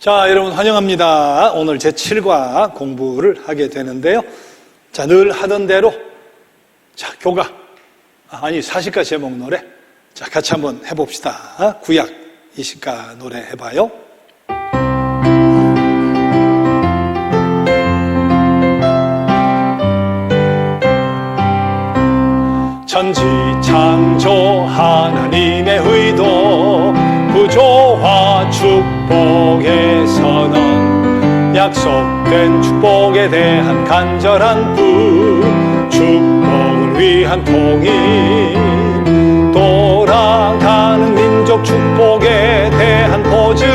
자, 여러분 환영합니다. 오늘 제7과 공부를 하게 되는데요. 자, 늘 하던 대로 자, 교가 사시가 제목 노래 자, 같이 한번 해봅시다. 구약 이시가 노래 해봐요. 천지 창조 하나님의 의도 구조와 축복의 선언 약속된 축복에 대한 간절한 꿈 축복을 위한 통일 돌아가는 민족 축복에 대한 보증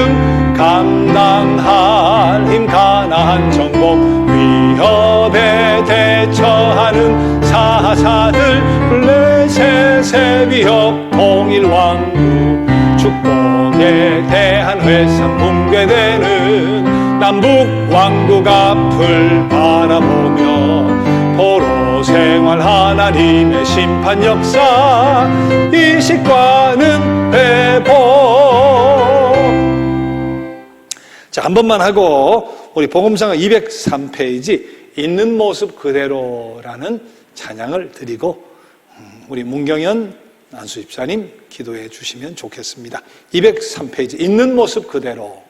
감당할 힘 가나안 정복 위협에 대처하는 사사들 블레셋의 위협 통일왕국 축복에 대한 회상 붕괴되는 남북왕국 앞을 바라보며 포로 생활 하나님의 심판 역사 이식과는 회복. 자, 한 번만 하고 우리 복음성가 203페이지 있는 모습 그대로라는 찬양을 드리고 우리 문경현 안수 집사님 기도해 주시면 좋겠습니다. 203페이지 있는 모습 그대로.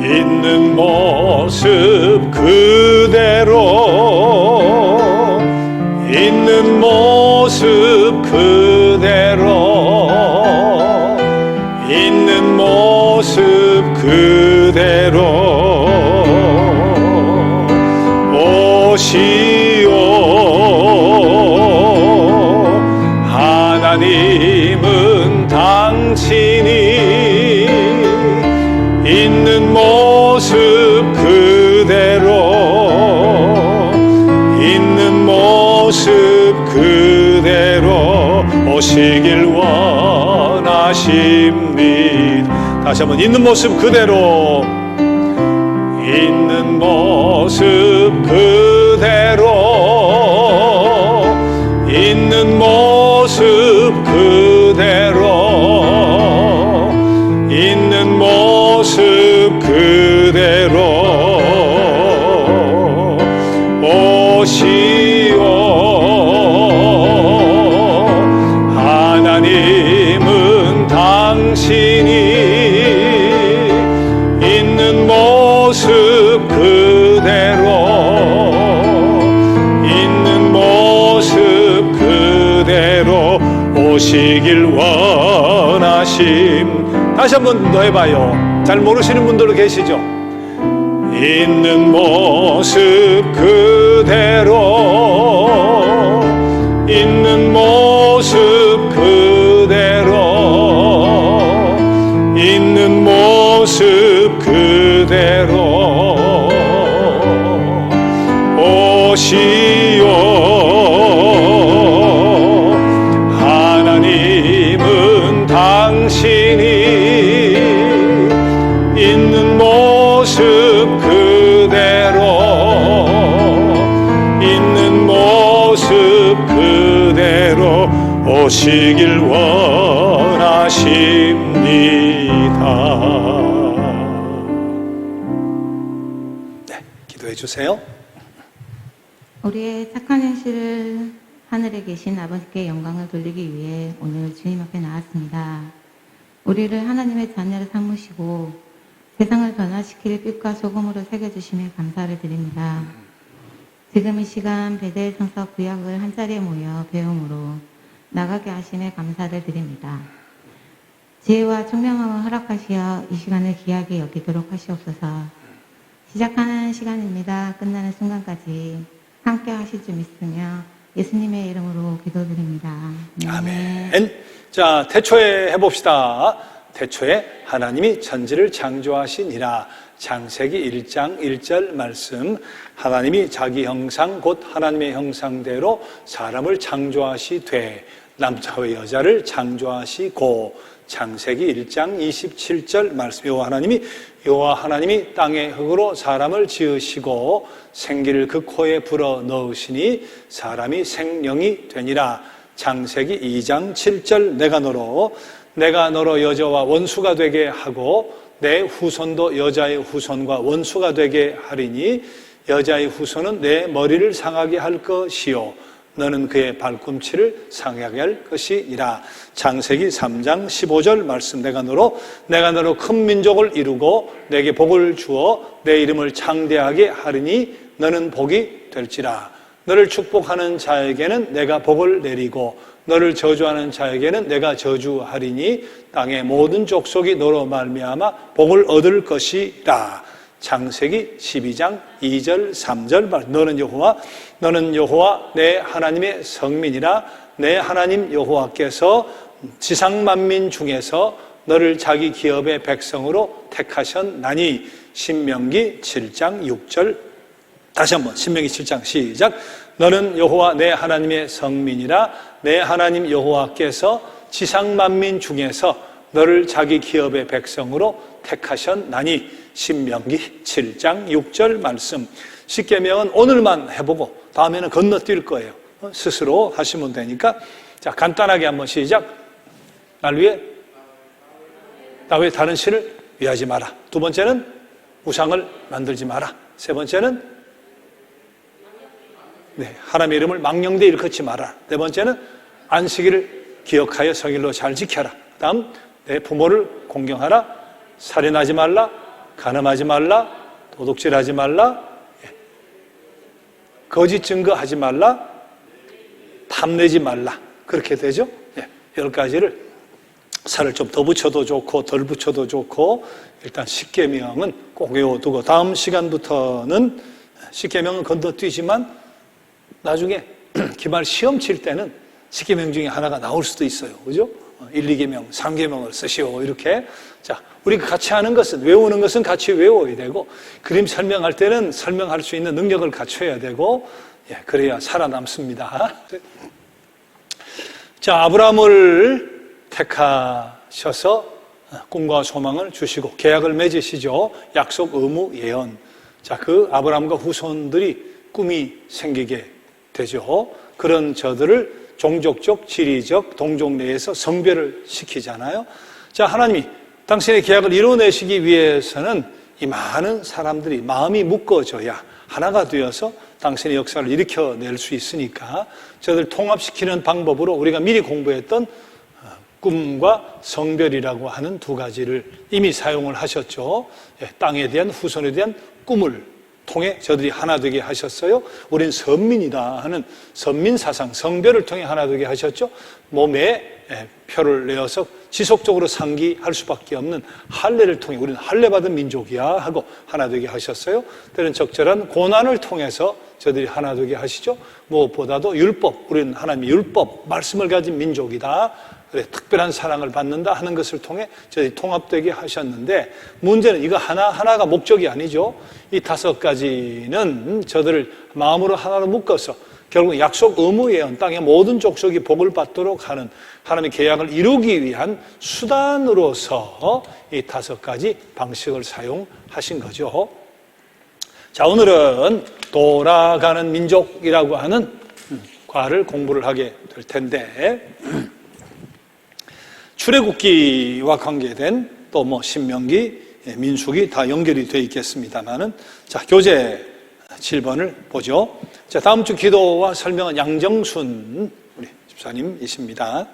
있는 모습 그대로 있는 모습 그대로 있는 모습 그대로 오시오 하나님은 당신이 있는 모습 그대로 있는 모습 그대로 오시길 원하십니다. 다시 한번 있는 모습 그대로 있는 모습 그대로 있는 모습 그대로 있는 모습 그대로 오시오 하나님은 당신이 있는 모습 그대로 있는 모습 그대로 오시길 원하심. 다시 한 번 더 해봐요. 잘 모르시는 분들도 계시죠? 있는 모습 그대로 있는 모습 그대로 있는 모습 그대로 오시오 하나님은 당신이 있는 모습 그대로 있는 모습 그대로 오시길 원하십니다. 네, 기도해 주세요. 우리의 착한 현실을 하늘에 계신 아버지께 영광을 돌리기 위해 오늘 주님 앞에 나왔습니다. 우리를 하나님의 자녀를 삼으시고 세상을 변화시킬 빛과 소금으로 새겨주심에 감사를 드립니다. 지금 이 시간 베델 성서 구약을 한자리에 모여 배움으로 나가게 하심에 감사를 드립니다. 지혜와 총명함을 허락하시어 이 시간을 귀하게 여기도록 하시옵소서. 시작하는 시간입니다. 끝나는 순간까지 함께 하실 줄 믿으며 예수님의 이름으로 기도드립니다. 아멘. 자, 태초에 해봅시다. 태초에 하나님이 천지를 창조하시니라. 창세기 1장 1절 말씀. 하나님이 자기 형상 곧 하나님의 형상대로 사람을 창조하시되 남자와 여자를 창조하시고 창세기 1장 27절 말씀. 여호와 하나님이 땅의 흙으로 사람을 지으시고 생기를 그 코에 불어 넣으시니 사람이 생령이 되니라. 창세기 2장 7절 내가 너로 여자와 원수가 되게 하고 내 후손도 여자의 후손과 원수가 되게 하리니 여자의 후손은 내 머리를 상하게 할 것이요 너는 그의 발꿈치를 상하게 할 것이니라. 창세기 3장 15절 말씀. 내가 너로 큰 민족을 이루고 내게 복을 주어 내 이름을 창대하게 하리니 너는 복이 될지라. 너를 축복하는 자에게는 내가 복을 내리고 너를 저주하는 자에게는 내가 저주하리니 땅의 모든 족속이 너로 말미암아 복을 얻을 것이라. 창세기 12장 2절 3절 말. 너는 여호와 내 하나님의 성민이라. 내 하나님 여호와께서 지상 만민 중에서 너를 자기 기업의 백성으로 택하셨나니. 신명기 7장 6절. 다시 한번 신명기 7장 시작. 너는 여호와 내 하나님의 성민이라. 내 하나님 여호와께서 지상 만민 중에서 너를 자기 기업의 백성으로 택하셨나니. 신명기 7장 6절 말씀. 십계명은 오늘만 해보고 다음에는 건너뛸 거예요. 스스로 하시면 되니까. 자, 간단하게 한번 시작. 나 외에 다른 신을 위하지 마라. 두 번째는 우상을 만들지 마라. 세 번째는 하나님의 이름을 망령되이 일컫지 마라. 네 번째는 안식일을 기억하여 성일로 잘 지켜라. 다음, 내 부모를 공경하라. 살인하지 말라. 간음하지 말라. 도둑질하지 말라. 거짓 증거하지 말라. 탐내지 말라. 그렇게 되죠. 10가지를 살을 좀 더 붙여도 좋고 덜 붙여도 좋고 일단 십계명은 꼭 외워두고 다음 시간부터는 십계명은 건너뛰지만 나중에 기말 시험 칠 때는 십계명 중에 하나가 나올 수도 있어요. 그죠? 1, 2계명, 3계명을 쓰시오. 이렇게. 자, 우리가 같이 하는 것은, 외우는 것은 같이 외워야 되고, 그림 설명할 때는 설명할 수 있는 능력을 갖춰야 되고, 그래야 살아남습니다. 자, 아브라함을 택하셔서 꿈과 소망을 주시고, 계약을 맺으시죠. 약속, 의무, 예언. 자, 그 아브라함과 후손들이 꿈이 생기게 되죠. 그런 저들을 종족적, 지리적, 동족 내에서 성별을 시키잖아요. 자, 하나님이 당신의 계약을 이뤄내시기 위해서는 이 많은 사람들이 마음이 묶어져야 하나가 되어서 당신의 역사를 일으켜낼 수 있으니까 저들 통합시키는 방법으로 우리가 미리 공부했던 꿈과 성별이라고 하는 두 가지를 이미 사용을 하셨죠. 땅에 대한 후손에 대한 꿈을 통해 저들이 하나 되게 하셨어요. 우린 선민이다 하는 선민사상, 성별을 통해 하나 되게 하셨죠. 몸에 표를 내어서 지속적으로 상기할 수밖에 없는 할례를 통해 우리는 할례받은 민족이야 하고 하나 되게 하셨어요. 때는 적절한 고난을 통해서 저들이 하나 되게 하시죠. 무엇보다도 율법, 우리는 하나님의 율법, 말씀을 가진 민족이다. 그래, 특별한 사랑을 받는다 하는 것을 통해 저희 통합되게 하셨는데 문제는 이거 하나하나가 목적이 아니죠. 이 5가지는 저들을 마음으로 하나로 묶어서 결국 약속 의무 예언, 땅의 모든 족속이 복을 받도록 하는 하나님의 계약을 이루기 위한 수단으로서 이 5가지 방식을 사용하신 거죠. 자, 오늘은 돌아가는 민족이라고 하는 과를 공부를 하게 될 텐데 출애굽기와 관계된 또 신명기, 민수기 다 연결이 되어 있겠습니다만은 자, 교재 7번을 보죠. 자, 다음 주 기도와 설명은 양정순 우리 집사님이십니다.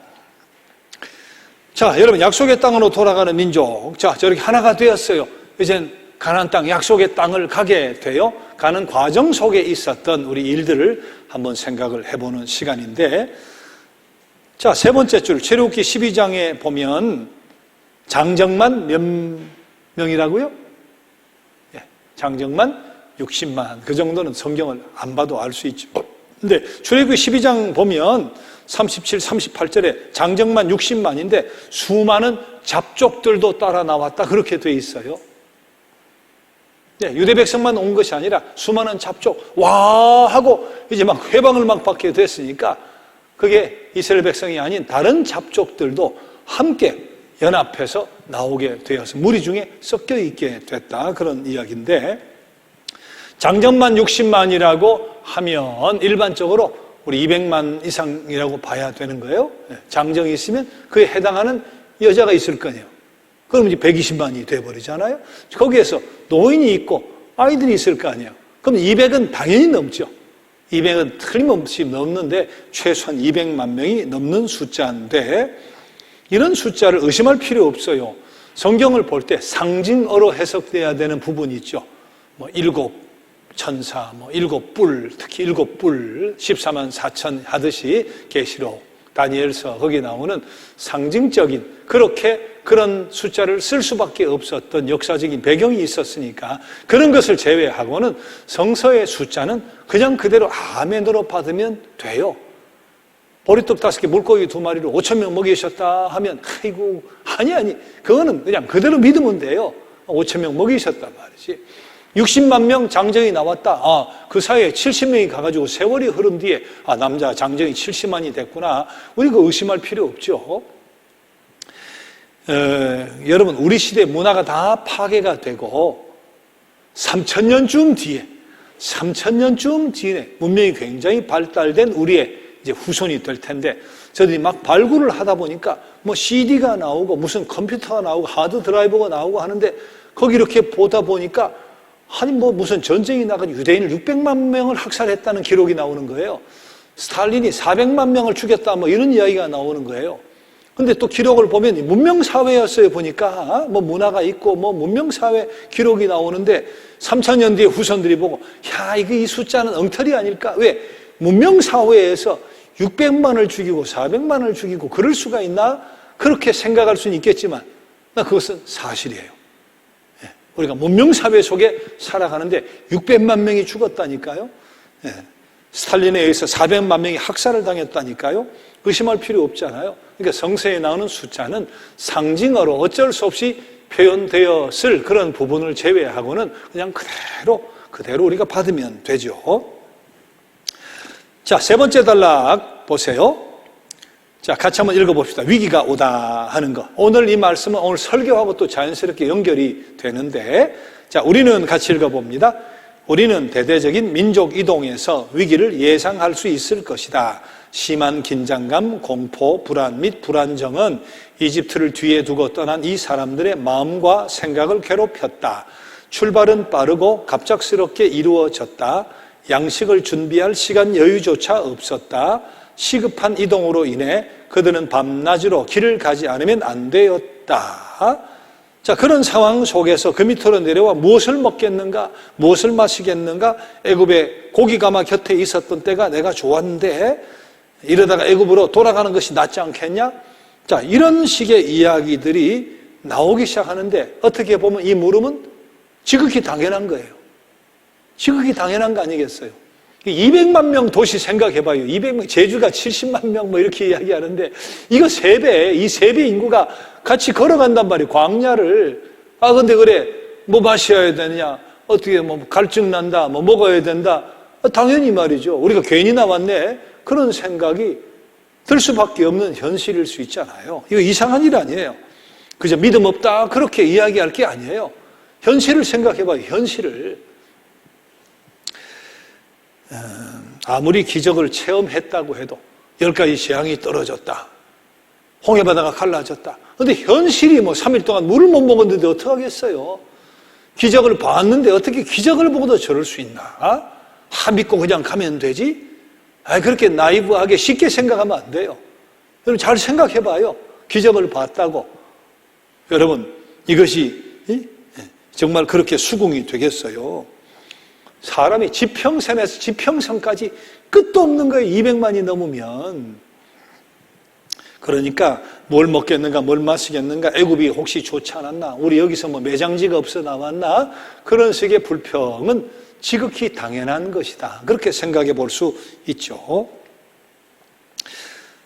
자, 여러분 약속의 땅으로 돌아가는 민족. 자, 저렇게 하나가 되었어요. 이젠 가나안 땅, 약속의 땅을 가게 되어 가는 과정 속에 있었던 우리 일들을 한번 생각을 해보는 시간인데 자, 세 번째 줄 출애굽기 12장에 보면 장정만 몇 명이라고요? 장정만 60만. 그 정도는 성경을 안 봐도 알 수 있죠. 근데 출애굽기 12장 보면 37, 38절에 장정만 60만인데 수많은 잡족들도 따라 나왔다. 그렇게 돼 있어요. 유대 백성만 온 것이 아니라 수많은 잡족, 와! 하고 이제 막 회방을 막 받게 됐으니까 그게 이스라엘 백성이 아닌 다른 잡족들도 함께 연합해서 나오게 되어서 무리 중에 섞여 있게 됐다. 그런 이야기인데, 장정만 60만이라고 하면 일반적으로 우리 200만 이상이라고 봐야 되는 거예요. 장정이 있으면 그에 해당하는 여자가 있을 거네요. 그럼 이제 120만이 돼버리잖아요. 거기에서 노인이 있고 아이들이 있을 거 아니에요. 그럼 200은 당연히 넘죠. 200은 틀림없이 넘는데 최소한 200만 명이 넘는 숫자인데, 이런 숫자를 의심할 필요 없어요. 성경을 볼 때 상징어로 해석돼야 되는 부분이 있죠. 일곱 천사, 일곱 뿔, 특히 일곱 뿔, 14만 4천 하듯이 계시록, 다니엘서 거기 나오는 상징적인, 그런 숫자를 쓸 수밖에 없었던 역사적인 배경이 있었으니까 그런 것을 제외하고는 성서의 숫자는 그냥 그대로 아멘으로 받으면 돼요. 보리떡 5개, 물고기 2마리로 5,000명 먹이셨다 하면 아이고, 아니 그거는 그냥 그대로 믿으면 돼요. 5,000명 먹이셨단 말이지. 60만 명 장정이 나왔다. 그 사이에 70명이 가가지고 세월이 흐른 뒤에 남자 장정이 70만이 됐구나. 우리가 의심할 필요 없죠. 여러분, 우리 시대 문화가 다 파괴가 되고 3,000년쯤 뒤에 문명이 굉장히 발달된 우리의 이제 후손이 될 텐데, 저들이 막 발굴을 하다 보니까 CD가 나오고 무슨 컴퓨터가 나오고 하드 드라이버가 나오고 하는데, 거기 이렇게 보다 보니까 무슨 전쟁이 나가지고 유대인을 600만 명을 학살했다는 기록이 나오는 거예요. 스탈린이 400만 명을 죽였다 이런 이야기가 나오는 거예요. 근데 또 기록을 보면 문명사회였어요. 보니까 문화가 있고 문명사회 기록이 나오는데, 3,000년 뒤에 후손들이 보고 이 숫자는 엉터리 아닐까? 왜? 문명사회에서 600만을 죽이고 400만을 죽이고 그럴 수가 있나? 그렇게 생각할 수는 있겠지만 그것은 사실이에요. 우리가 문명사회 속에 살아가는데 600만 명이 죽었다니까요. 스탈린에 의해서 400만 명이 학살을 당했다니까요. 의심할 필요 없잖아요. 그러니까 성서에 나오는 숫자는 상징어로 어쩔 수 없이 표현되었을 그런 부분을 제외하고는 그냥 그대로 우리가 받으면 되죠. 자, 세 번째 단락 보세요. 자, 같이 한번 읽어봅시다. 위기가 오다 하는 거. 오늘 이 말씀은 오늘 설교하고 또 자연스럽게 연결이 되는데, 자, 우리는 같이 읽어봅니다. 우리는 대대적인 민족 이동에서 위기를 예상할 수 있을 것이다. 심한 긴장감, 공포, 불안 및 불안정은 이집트를 뒤에 두고 떠난 이 사람들의 마음과 생각을 괴롭혔다. 출발은 빠르고 갑작스럽게 이루어졌다. 양식을 준비할 시간 여유조차 없었다. 시급한 이동으로 인해 그들은 밤낮으로 길을 가지 않으면 안 되었다. 자, 그런 상황 속에서 그 밑으로 내려와 무엇을 먹겠는가, 무엇을 마시겠는가, 애굽의 고기가마 곁에 있었던 때가 내가 좋았는데 이러다가 애굽으로 돌아가는 것이 낫지 않겠냐? 자, 이런 식의 이야기들이 나오기 시작하는데, 어떻게 보면 이 물음은 지극히 당연한 거예요. 지극히 당연한 거 아니겠어요? 200만 명 도시 생각해봐요. 200명, 제주가 70만 명 이렇게 이야기하는데, 이거 3배, 이 3배 인구가 같이 걸어간단 말이에요. 광야를. 근데 그래, 마셔야 되느냐, 어떻게 갈증 난다, 먹어야 된다. 당연히 말이죠. 우리가 괜히 나왔네. 그런 생각이 들 수밖에 없는 현실일 수 있잖아요. 이거 이상한 일 아니에요. 그저 믿음 없다, 그렇게 이야기할 게 아니에요. 현실을 생각해봐요, 현실을. 아무리 기적을 체험했다고 해도 10가지 재앙이 떨어졌다, 홍해바다가 갈라졌다. 그런데 현실이 3일 동안 물을 못 먹었는데 어떡하겠어요? 기적을 봤는데 어떻게 기적을 보고도 저럴 수 있나? 믿고 그냥 가면 되지? 그렇게 나이브하게 쉽게 생각하면 안 돼요. 여러분 잘 생각해봐요. 기적을 봤다고 여러분 이것이 정말 그렇게 수긍이 되겠어요? 사람이 지평선에서 지평선까지 끝도 없는 거예요. 200만이 넘으면. 그러니까 뭘 먹겠는가, 뭘 마시겠는가, 애굽이 혹시 좋지 않았나, 우리 여기서 매장지가 없어 나왔나, 그런 식의 불평은 지극히 당연한 것이다. 그렇게 생각해 볼 수 있죠.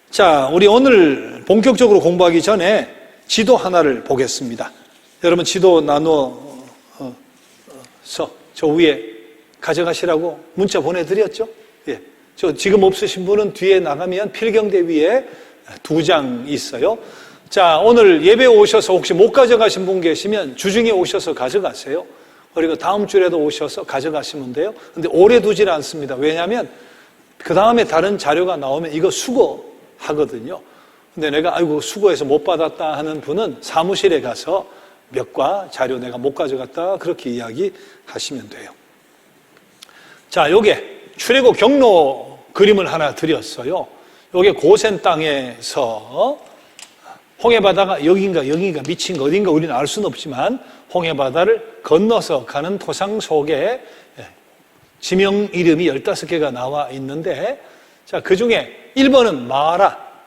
자, 우리 오늘 본격적으로 공부하기 전에 지도 하나를 보겠습니다. 여러분 지도 나눠서 저 위에 가져가시라고 문자 보내드렸죠? 예. 저 지금 없으신 분은 뒤에 나가면 필경대 위에 2장 있어요. 자, 오늘 예배 오셔서 혹시 못 가져가신 분 계시면 주중에 오셔서 가져가세요. 그리고 다음 주에도 오셔서 가져가시면 돼요. 근데 오래 두질 않습니다. 왜냐하면 그 다음에 다른 자료가 나오면 이거 수거하거든요. 근데 내가 아이고 수거해서 못 받았다 하는 분은 사무실에 가서 몇 과 자료 내가 못 가져갔다 그렇게 이야기하시면 돼요. 자, 요게 출애굽 경로 그림을 하나 드렸어요. 요게 고센 땅에서 홍해바다가 여긴가 미친가 어딘가 우리는 알 수는 없지만 홍해바다를 건너서 가는 토상 속에 지명 이름이 15개가 나와 있는데, 자, 그 중에 1번은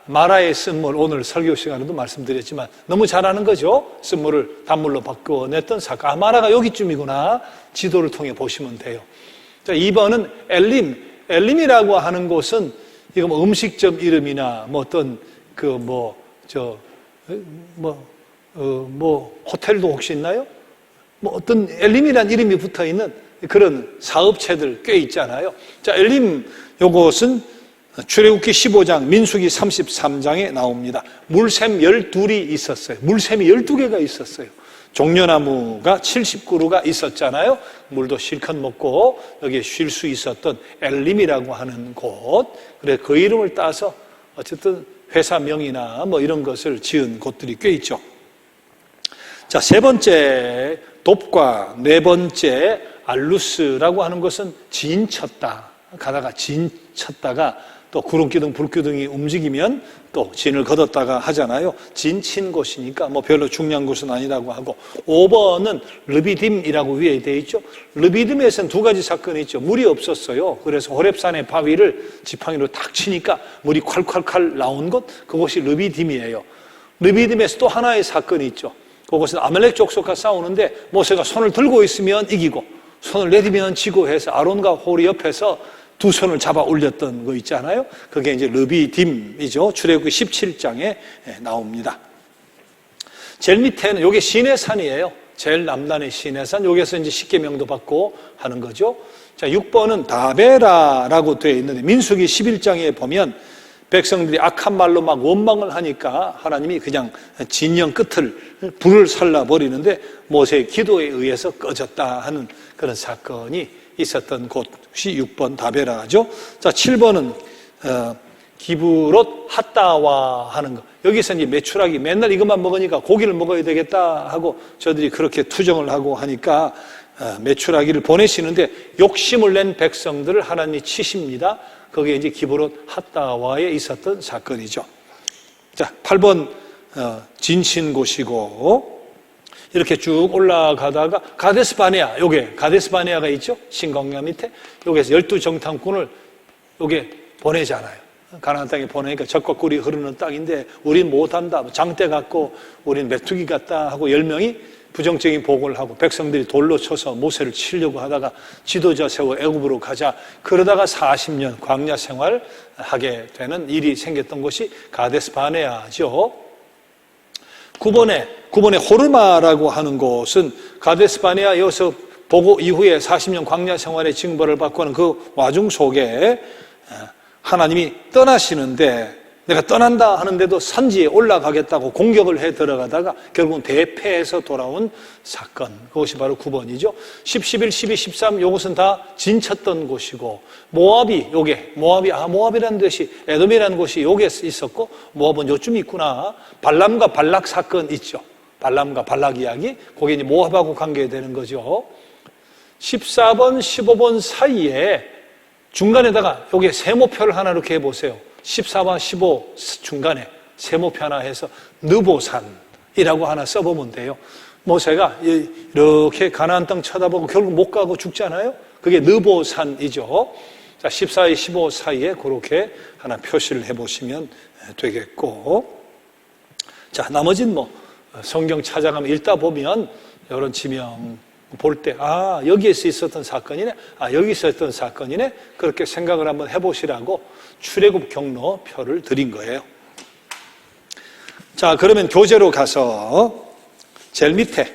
마라의 쓴물, 오늘 설교 시간에도 말씀드렸지만 너무 잘 아는 거죠. 쓴물을 단물로 바꿔냈던 사건. 마라가 여기쯤이구나. 지도를 통해 보시면 돼요. 자, 2번은 엘림이라고 하는 곳은 이거 뭐 음식점 이름이나 뭐 어떤 호텔도 혹시 있나요? 뭐 어떤 엘림이라는 이름이 붙어 있는 그런 사업체들 꽤 있잖아요. 자, 엘림 요것은 출애굽기 15장, 민수기 33장에 나옵니다. 물샘 12이 있었어요. 물샘이 12개가 있었어요. 종려나무가 70그루가 있었잖아요. 물도 실컷 먹고 여기에 쉴 수 있었던 엘림이라고 하는 곳. 그래 그 이름을 따서 어쨌든 회사명이나 뭐 이런 것을 지은 곳들이 꽤 있죠. 자, 세 번째 돕과 네 번째 알루스라고 하는 것은 진쳤다. 가다가 진쳤다가 또 구름기둥, 불기둥이 움직이면 또 진을 걷었다가 하잖아요. 진친 곳이니까 뭐 별로 중요한 곳은 아니라고 하고, 5번은 르비딤이라고 위에 되어 있죠. 르비딤에서는 두 가지 사건이 있죠. 물이 없었어요. 그래서 호렙산의 바위를 지팡이로 탁 치니까 물이 콸콸콸 나온 곳, 그곳이 르비딤이에요. 르비딤에서 또 하나의 사건이 있죠. 그것은 아말렉 족속과 싸우는데 모세가 손을 들고 있으면 이기고 손을 내리면 지고 해서 아론과 홀이 옆에서 두 손을 잡아 올렸던 거 있잖아요. 그게 이제 르비딤이죠. 출애굽기 17장에 나옵니다. 제일 밑에는 요게 시내산이에요. 제일 남단의 시내산. 여기서 이제 십계명도 받고 하는 거죠. 자, 6번은 다베라라고 되어 있는데 민수기 11장에 보면 백성들이 악한 말로 막 원망을 하니까 하나님이 그냥 진영 끝을 불을 살라버리는데 모세의 기도에 의해서 꺼졌다 하는 그런 사건이 있었던 곳이 6번 다베라죠. 자, 7번은 기브롯 핫다와 하는 거. 여기서 이제 메추라기 맨날 이것만 먹으니까 고기를 먹어야 되겠다 하고 저들이 그렇게 투정을 하고 하니까 메추라기를 보내시는데 욕심을 낸 백성들을 하나님이 치십니다. 그게 이제 기브롯 핫다와에 있었던 사건이죠. 자, 8번 진친 곳이고, 이렇게 쭉 올라가다가 가데스 바네아, 요게 가데스 바네아가 있죠. 신광야 밑에. 여기서 12정탐꾼을 요게 보내잖아요. 가나안 땅에 보내니까 젖과 꿀이 흐르는 땅인데 우린 못한다. 장대 같고 우린 메뚜기 같다 하고 10명이 부정적인 보고를 하고 백성들이 돌로 쳐서 모세를 치려고 하다가 지도자 세워 애굽으로 가자. 그러다가 40년 광야 생활을 하게 되는 일이 생겼던 곳이 가데스 바네아죠. 9번에 호르마라고 하는 곳은 가데스 바네아 여기서 보고 이후에 40년 광야 생활의 징벌을 받고 하는 그 와중 속에 하나님이 떠나시는데 내가 떠난다 하는데도 산지에 올라가겠다고 공격을 해 들어가다가 결국은 대패해서 돌아온 사건. 그것이 바로 9번이죠. 10, 11, 12, 13 이것은 다 진쳤던 곳이고 모압이라는 곳이 에돔이라는 곳이 여기에 있었고 모압은 요쯤 있구나. 발람과 발락 사건 있죠. 발람과 발락 이야기. 그게 이제 모압하고 관계되는 거죠. 14번, 15번 사이에 중간에다가 여기에 세모표를 하나 이렇게 해보세요. 14번, 15 중간에 세모표 하나 해서 느보산이라고 하나 써보면 돼요. 모세가 이렇게 가나안 땅 쳐다보고 결국 못 가고 죽잖아요. 그게 느보산이죠. 자, 14, 15 사이에 그렇게 하나 표시를 해보시면 되겠고, 자, 나머지는 뭐 성경 찾아가면 읽다 보면 이런 지명 볼 때, 여기에서 있었던 사건이네, 여기서 있었던 사건이네, 그렇게 생각을 한번 해보시라고 출애굽 경로표를 드린 거예요. 자, 그러면 교재로 가서 제일 밑에,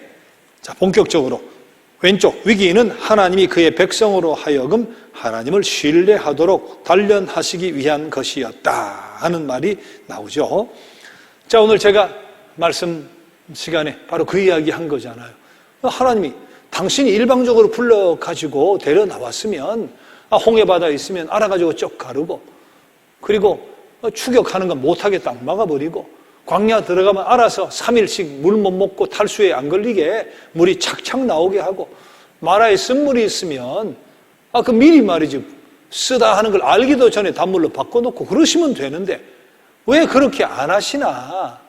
자, 본격적으로 왼쪽 위기는 하나님이 그의 백성으로 하여금 하나님을 신뢰하도록 단련하시기 위한 것이었다 하는 말이 나오죠. 자, 오늘 제가 말씀 시간에 바로 그 이야기 한 거잖아요. 하나님이 당신이 일방적으로 불러가지고 데려 나왔으면 홍해바다에 있으면 알아가지고 쩍 가르고 그리고 추격하는 건 못하게 딱 막아버리고 광야 들어가면 알아서 3일씩 물 못 먹고 탈수에 안 걸리게 물이 착착 나오게 하고 마라에 쓴물이 있으면 그 미리 말이지 쓰다 하는 걸 알기도 전에 단물로 바꿔놓고 그러시면 되는데 왜 그렇게 안 하시나?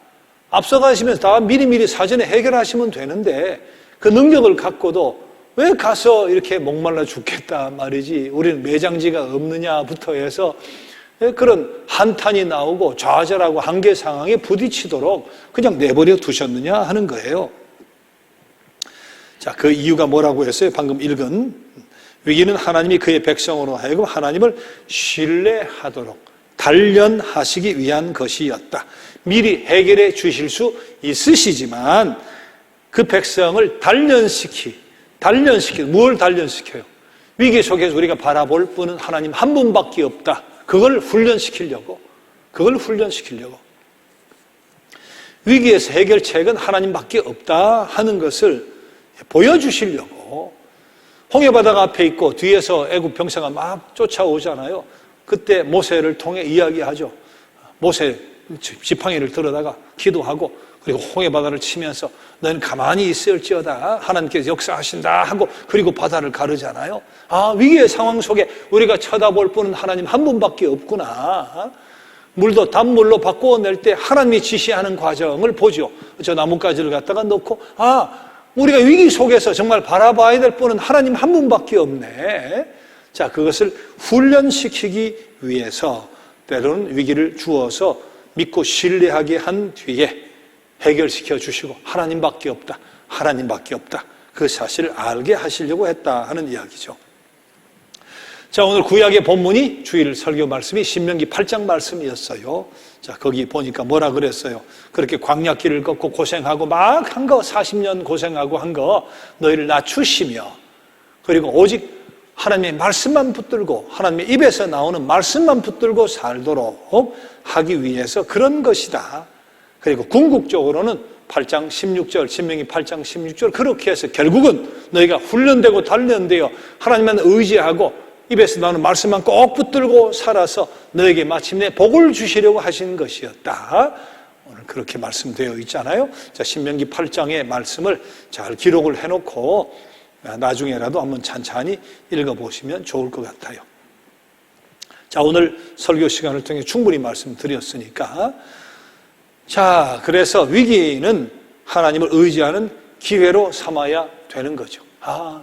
앞서가시면서 다 미리미리 사전에 해결하시면 되는데 그 능력을 갖고도 왜 가서 이렇게 목말라 죽겠다 말이지 우리는 매장지가 없느냐부터 해서 그런 한탄이 나오고 좌절하고 한계 상황에 부딪히도록 그냥 내버려 두셨느냐 하는 거예요. 자, 그 이유가 뭐라고 했어요? 방금 읽은 위기는 하나님이 그의 백성으로 하여금 하나님을 신뢰하도록 단련하시기 위한 것이었다. 미리 해결해 주실 수 있으시지만 그 백성을 뭘 단련시켜요? 위기 속에서 우리가 바라볼 분은 하나님 한 분밖에 없다. 그걸 훈련시키려고 위기에서 해결책은 하나님밖에 없다 하는 것을 보여주시려고 홍해바다가 앞에 있고 뒤에서 애굽 병사가 막 쫓아오잖아요. 그때 모세를 통해 이야기하죠. 모세 지팡이를 들어다가 기도하고 그리고 홍해바다를 치면서 너는 가만히 있을지어다 하나님께서 역사하신다 하고 그리고 바다를 가르잖아요. 위기의 상황 속에 우리가 쳐다볼 분은 하나님 한 분밖에 없구나. 물도 단물로 바꿔낼 때 하나님이 지시하는 과정을 보죠. 저 나뭇가지를 갖다가 넣고 우리가 위기 속에서 정말 바라봐야 될 분은 하나님 한 분밖에 없네. 자, 그것을 훈련시키기 위해서 때로는 위기를 주어서 믿고 신뢰하게 한 뒤에 해결시켜 주시고 하나님밖에 없다. 그 사실을 알게 하시려고 했다 하는 이야기죠. 자, 오늘 구약의 본문이 주일 설교 말씀이 신명기 8장 말씀이었어요. 자, 거기 보니까 뭐라 그랬어요? 그렇게 광야길을 걷고 고생하고 막 한 거 40년 고생하고 한 거 너희를 낮추시며 그리고 오직 하나님의 말씀만 붙들고 하나님의 입에서 나오는 말씀만 붙들고 살도록 하기 위해서 그런 것이다. 그리고 궁극적으로는 8장 16절 신명기 8장 16절 그렇게 해서 결국은 너희가 훈련되고 단련되어 하나님만 의지하고 입에서 나오는 말씀만 꼭 붙들고 살아서 너에게 마침내 복을 주시려고 하신 것이었다. 오늘 그렇게 말씀되어 있잖아요. 자, 신명기 8장의 말씀을 잘 기록을 해놓고 나중에라도 한번 찬찬히 읽어보시면 좋을 것 같아요. 자, 오늘 설교 시간을 통해 충분히 말씀드렸으니까 자, 그래서 위기는 하나님을 의지하는 기회로 삼아야 되는 거죠.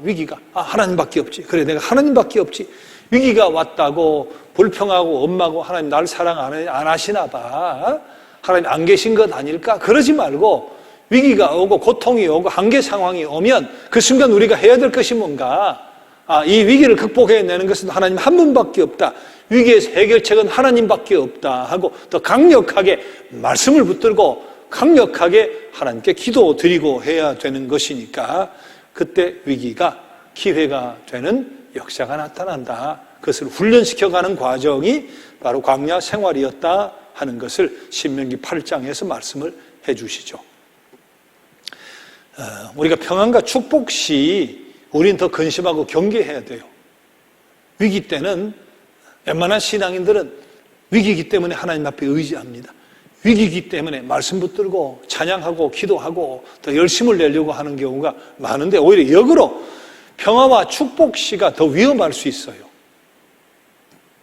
위기가 하나님밖에 없지. 그래, 내가 하나님밖에 없지. 위기가 왔다고 불평하고 엄마고 하나님 날 사랑 안 하시나 봐. 하나님 안 계신 것 아닐까? 그러지 말고 위기가 오고 고통이 오고 한계 상황이 오면 그 순간 우리가 해야 될 것이 뭔가? 이 위기를 극복해내는 것은 하나님 한 분밖에 없다. 위기에서 해결책은 하나님밖에 없다 하고 더 강력하게 말씀을 붙들고 강력하게 하나님께 기도드리고 해야 되는 것이니까 그때 위기가 기회가 되는 역사가 나타난다. 그것을 훈련시켜가는 과정이 바로 광야 생활이었다 하는 것을 신명기 8장에서 말씀을 해주시죠. 우리가 평안과 축복 시 우리는 더 근심하고 경계해야 돼요. 위기 때는 웬만한 신앙인들은 위기이기 때문에 하나님 앞에 의지합니다. 위기이기 때문에 말씀 붙들고 찬양하고 기도하고 더 열심을 내려고 하는 경우가 많은데 오히려 역으로 평화와 축복 시가 더 위험할 수 있어요.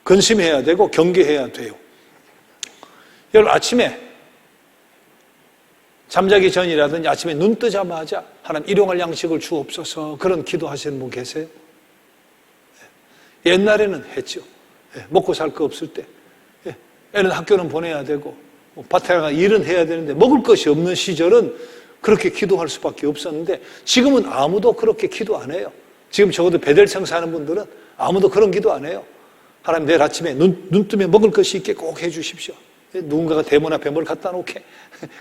근심해야 되고 경계해야 돼요. 여러분 아침에 잠자기 전이라든지 아침에 눈 뜨자마자 하나님 일용할 양식을 주옵소서 그런 기도하시는 분 계세요? 옛날에는 했죠. 먹고 살 거 없을 때 애는 학교는 보내야 되고 밭에 나가 일은 해야 되는데 먹을 것이 없는 시절은 그렇게 기도할 수밖에 없었는데 지금은 아무도 그렇게 기도 안 해요. 지금 적어도 베델성 사는 분들은 아무도 그런 기도 안 해요. 하나님 내일 아침에 눈 뜨면 먹을 것이 있게 꼭 해주십시오. 누군가가 대문 앞에 뭘 갖다 놓게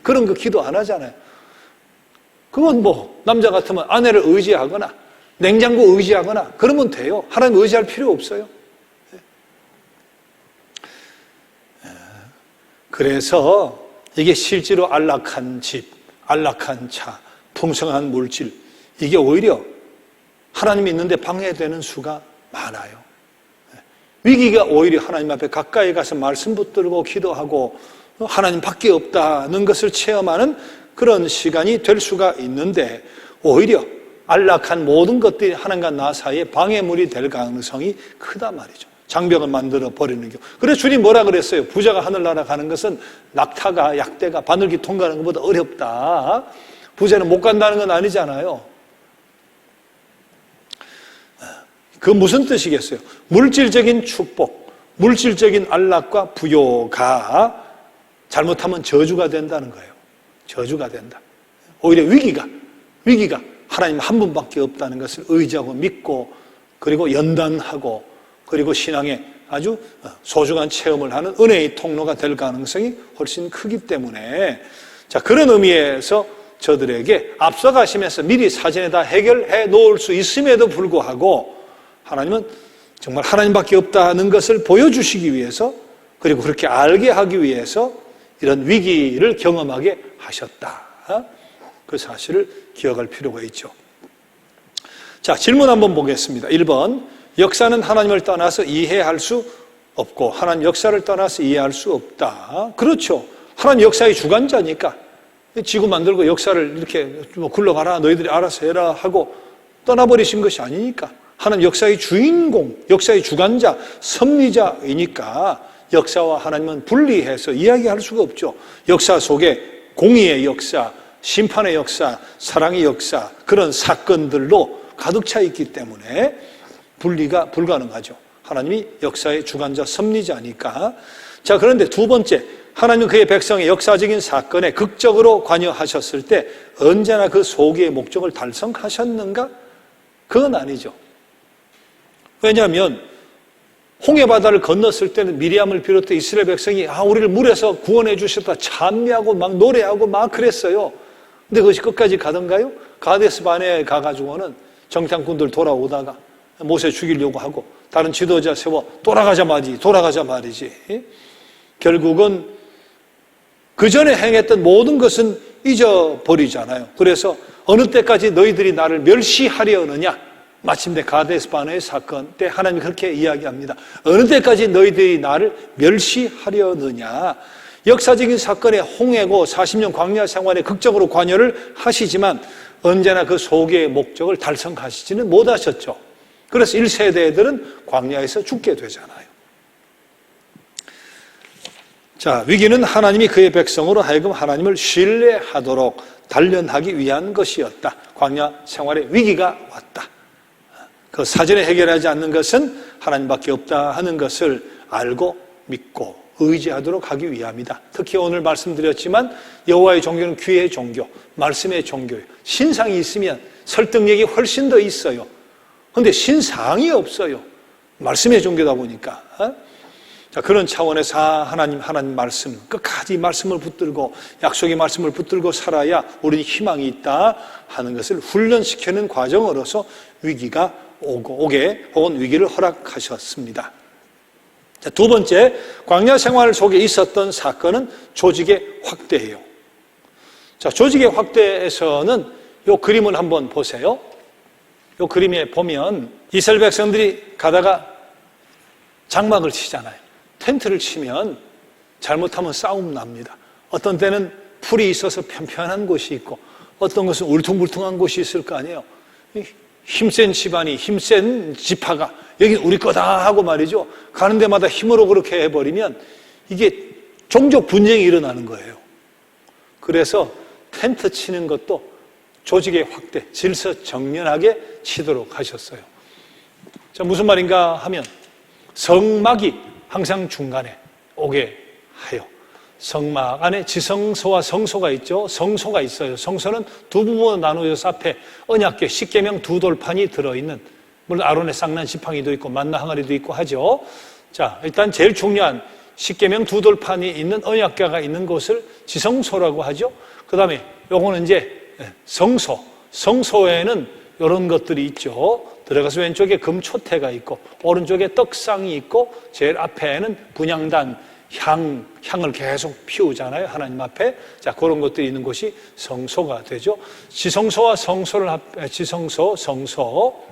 그런 거 기도 안 하잖아요. 그건 남자 같으면 아내를 의지하거나 냉장고 의지하거나 그러면 돼요. 하나님 의지할 필요 없어요. 그래서 이게 실제로 안락한 집, 안락한 차, 풍성한 물질, 이게 오히려 하나님이 있는데 방해되는 수가 많아요. 위기가 오히려 하나님 앞에 가까이 가서 말씀 붙들고 기도하고 하나님밖에 없다는 것을 체험하는 그런 시간이 될 수가 있는데, 오히려 안락한 모든 것들이 하나님과 나 사이에 방해물이 될 가능성이 크다 말이죠. 장벽을 만들어 버리는 경우. 그래서 주님 뭐라 그랬어요? 부자가 하늘나라 가는 것은 낙타가, 약대가 바늘기 통과하는 것보다 어렵다. 부자는 못 간다는 건 아니잖아요. 그 무슨 뜻이겠어요? 물질적인 축복, 물질적인 안락과 부요가 잘못하면 저주가 된다는 거예요. 저주가 된다. 오히려 위기가 하나님 한 분밖에 없다는 것을 의지하고 믿고, 그리고 연단하고, 그리고 신앙에 아주 소중한 체험을 하는 은혜의 통로가 될 가능성이 훨씬 크기 때문에, 자, 그런 의미에서 저들에게 앞서가시면서 미리 사전에 다 해결해 놓을 수 있음에도 불구하고 하나님은 정말 하나님밖에 없다는 것을 보여주시기 위해서, 그리고 그렇게 알게 하기 위해서 이런 위기를 경험하게 하셨다. 그 사실을 기억할 필요가 있죠. 자, 질문 한번 보겠습니다. 1번, 역사는 하나님을 떠나서 이해할 수 없고 하나님 역사를 떠나서 이해할 수 없다. 그렇죠. 하나님 역사의 주관자니까 지구 만들고 역사를 이렇게 굴러가라, 너희들이 알아서 해라 하고 떠나버리신 것이 아니니까. 하나님 역사의 주인공, 역사의 주관자, 섭리자이니까 역사와 하나님은 분리해서 이야기할 수가 없죠. 역사 속에 공의의 역사, 심판의 역사, 사랑의 역사, 그런 사건들로 가득 차 있기 때문에 분리가 불가능하죠. 하나님이 역사의 주관자, 섭리자니까. 자, 그런데 두 번째, 하나님은 그의 백성의 역사적인 사건에 극적으로 관여하셨을 때 언제나 그 소기의 목적을 달성하셨는가? 그건 아니죠. 왜냐하면 홍해바다를 건넜을 때는 미리암을 비롯해 이스라엘 백성이 우리를 물에서 구원해 주셨다 찬미하고 막 노래하고 막 그랬어요. 근데 그것이 끝까지 가던가요? 가데스 바네아에 가가지고는 정탐꾼들 돌아오다가 모세 죽이려고 하고 다른 지도자 세워 돌아가자 말이지. 결국은 그 전에 행했던 모든 것은 잊어버리잖아요. 그래서 어느 때까지 너희들이 나를 멸시하려느냐? 마침내 가데스 바네아의 사건 때 하나님이 그렇게 이야기합니다. 어느 때까지 너희들이 나를 멸시하려느냐? 역사적인 사건의 홍해고 40년 광야 생활에 극적으로 관여를 하시지만 언제나 그 소개의 목적을 달성하시지는 못하셨죠. 그래서 1세대들은 광야에서 죽게 되잖아요. 자, 위기는 하나님이 그의 백성으로 하여금 하나님을 신뢰하도록 단련하기 위한 것이었다. 광야 생활에 위기가 왔다. 그 사전에 해결하지 않는 것은 하나님밖에 없다 하는 것을 알고 믿고 의지하도록 하기 위함이다. 특히 오늘 말씀드렸지만 여호와의 종교는 귀의 종교, 말씀의 종교예요. 신상이 있으면 설득력이 훨씬 더 있어요. 그런데 신상이 없어요. 말씀의 종교다 보니까. 자, 그런 차원에서 하나님 말씀, 끝까지 말씀을 붙들고 약속의 말씀을 붙들고 살아야 우리는 희망이 있다 하는 것을 훈련시키는 과정으로서 위기가 오게 혹은 위기를 허락하셨습니다. 자, 두 번째, 광야 생활 속에 있었던 사건은 조직의 확대예요. 자, 조직의 확대에서는 이 그림을 한번 보세요. 이 그림에 보면 이스라엘 백성들이 가다가 장막을 치잖아요. 텐트를 치면 잘못하면 싸움 납니다. 어떤 때는 풀이 있어서 편편한 곳이 있고 어떤 것은 울퉁불퉁한 곳이 있을 거 아니에요. 힘센 집안이, 힘센 지파가 여기 우리 거다 하고 말이죠. 가는 데마다 힘으로 그렇게 해버리면 이게 종족 분쟁이 일어나는 거예요. 그래서 텐트 치는 것도 조직의 확대, 질서정연하게 치도록 하셨어요. 자, 무슨 말인가 하면 성막이 항상 중간에 오게 하여 성막 안에 지성소와 성소가 있죠. 성소가 있어요. 성소는 두 부분으로 나누어져서 앞에 언약궤 십계명 두 돌판이 들어있는, 물론 아론의 쌍난 지팡이도 있고 만나 항아리도 있고 하죠. 자, 일단 제일 중요한 십계명 두 돌판이 있는 언약궤가 있는 곳을 지성소라고 하죠. 그 다음에 요거는 이제 성소. 성소에는 이런 것들이 있죠. 들어가서 왼쪽에 금초태가 있고 오른쪽에 떡상이 있고 제일 앞에는 분향단, 향을 계속 피우잖아요. 하나님 앞에. 자, 그런 것들이 있는 곳이 성소가 되죠. 지성소와 성소를 지성소, 성소.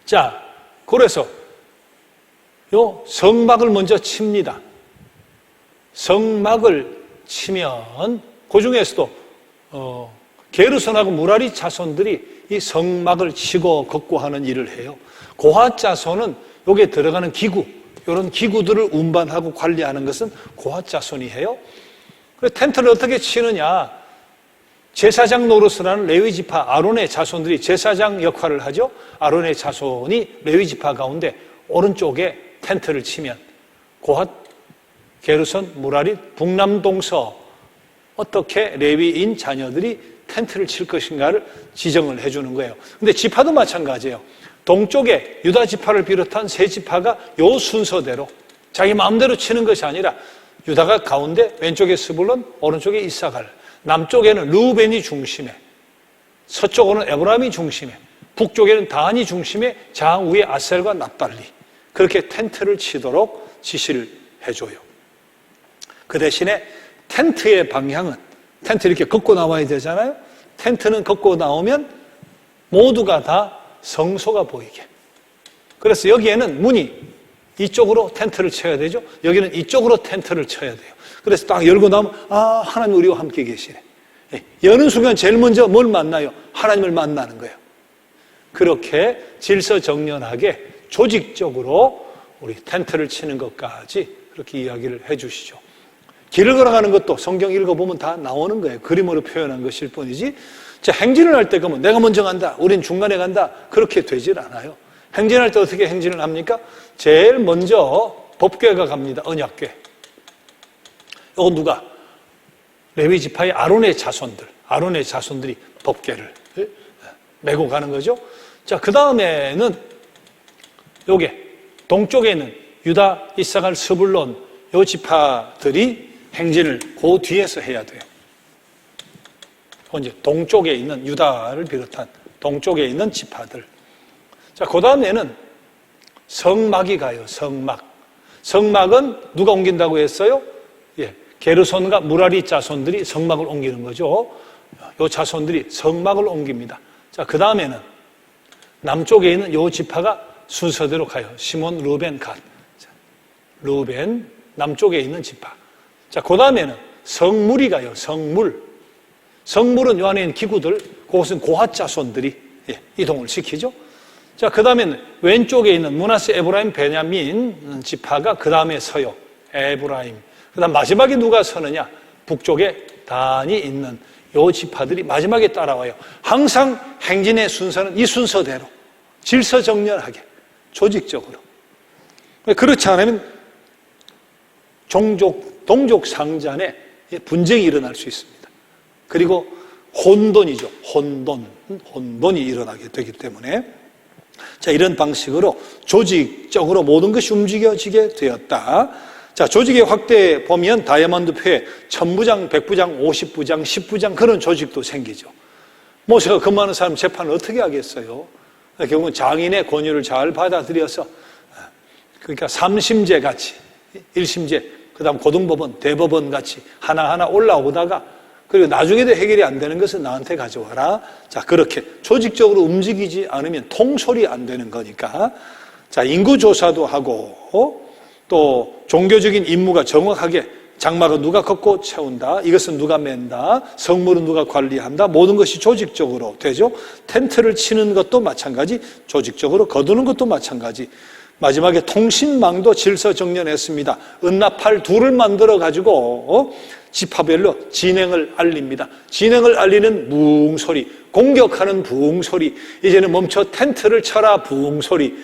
자, 그래서 요 성막을 먼저 칩니다. 성막을 치면 그 중에서도 게르손하고 무라리 자손들이 이 성막을 치고 걷고 하는 일을 해요. 고핫 자손은 여기에 들어가는 기구, 이런 기구들을 운반하고 관리하는 것은 고핫 자손이 해요. 그래서 텐트를 어떻게 치느냐? 제사장 노릇을 하는 레위 지파 아론의 자손들이 제사장 역할을 하죠. 아론의 자손이 레위 지파 가운데 오른쪽에 텐트를 치면 고핫, 게르손, 무라리, 북남동서 어떻게 레위인 자녀들이 텐트를 칠 것인가를 지정을 해주는 거예요. 근데 지파도 마찬가지예요. 동쪽에 유다 지파를 비롯한 세 지파가 요 순서대로 자기 마음대로 치는 것이 아니라 유다가 가운데, 왼쪽에 스불론, 오른쪽에 이사갈, 남쪽에는 르우벤이 중심에, 서쪽으로는 에브라임이 중심에, 북쪽에는 다한이 중심에, 좌우에 아셀과 납달리, 그렇게 텐트를 치도록 지시를 해줘요. 그 대신에 텐트의 방향은, 텐트 이렇게 걷고 나와야 되잖아요. 텐트는 걷고 나오면 모두가 다 성소가 보이게. 그래서 여기에는 문이 이쪽으로 텐트를 쳐야 되죠. 여기는 이쪽으로 텐트를 쳐야 돼요. 그래서 딱 열고 나면 하나님 우리와 함께 계시네. 여는 순간 제일 먼저 뭘 만나요? 하나님을 만나는 거예요. 그렇게 질서정연하게 조직적으로 우리 텐트를 치는 것까지 그렇게 이야기를 해 주시죠. 길을 걸어가는 것도 성경 읽어보면 다 나오는 거예요. 그림으로 표현한 것일 뿐이지. 자, 행진을 할 때 그러면 내가 먼저 간다, 우린 중간에 간다, 그렇게 되질 않아요. 행진할 때 어떻게 행진을 합니까? 제일 먼저 법궤가 갑니다. 언약궤. 이건 누가? 레위 지파의 아론의 자손들이 법궤를 메고 가는 거죠. 자, 그 다음에는 요게 동쪽에 있는 유다, 이사갈, 스불론 요 지파들이 행진을 그 뒤에서 해야 돼요. 이제 동쪽에 있는 유다를 비롯한 동쪽에 있는 지파들. 자, 그 다음에는 성막이 가요. 성막은 누가 옮긴다고 했어요? 게르손과 무라리 자손들이 성막을 옮기는 거죠. 요 자손들이 성막을 옮깁니다. 자, 그 다음에는 남쪽에 있는 요 지파가 순서대로 가요. 시몬, 르벤, 갓. 르벤, 남쪽에 있는 지파. 자, 그 다음에는 성물이 가요. 성물은 요 안에 있는 기구들, 그것은 고핫 자손들이 이동을 시키죠. 자, 그 다음에는 왼쪽에 있는 므낫세, 에브라임, 베냐민 지파가 그 다음에 서요. 에브라임. 그 다음 마지막에 누가 서느냐? 북쪽에 단이 있는 요 지파들이 마지막에 따라와요. 항상 행진의 순서는 이 순서대로 질서정연하게 조직적으로. 그렇지 않으면 동족 상잔에 분쟁이 일어날 수 있습니다. 그리고 혼돈이죠. 혼돈이 일어나게 되기 때문에. 자, 이런 방식으로 조직적으로 모든 것이 움직여지게 되었다. 자, 조직의 확대에 보면 다이아몬드표에 1000부장, 100부장, 50부장, 10부장 그런 조직도 생기죠. 모세가 그 많은 사람 재판을 어떻게 하겠어요? 결국은 장인의 권유를 잘 받아들여서, 그러니까 3심제 같이 1심제, 그 다음 고등법원, 대법원 같이 하나하나 올라오다가, 그리고 나중에도 해결이 안 되는 것은 나한테 가져와라. 자, 그렇게 조직적으로 움직이지 않으면 통솔이 안 되는 거니까. 자, 인구조사도 하고, 또 종교적인 임무가 정확하게 장막은 누가 걷고 채운다, 이것은 누가 맨다, 성물은 누가 관리한다, 모든 것이 조직적으로 되죠. 텐트를 치는 것도 마찬가지, 조직적으로 거두는 것도 마찬가지. 마지막에 통신망도 질서정연했습니다. 은나팔 둘을 만들어 가지고 지파별로 진행을 알립니다. 진행을 알리는 부웅소리, 공격하는 부웅소리, 이제는 멈춰 텐트를 쳐라 부웅소리,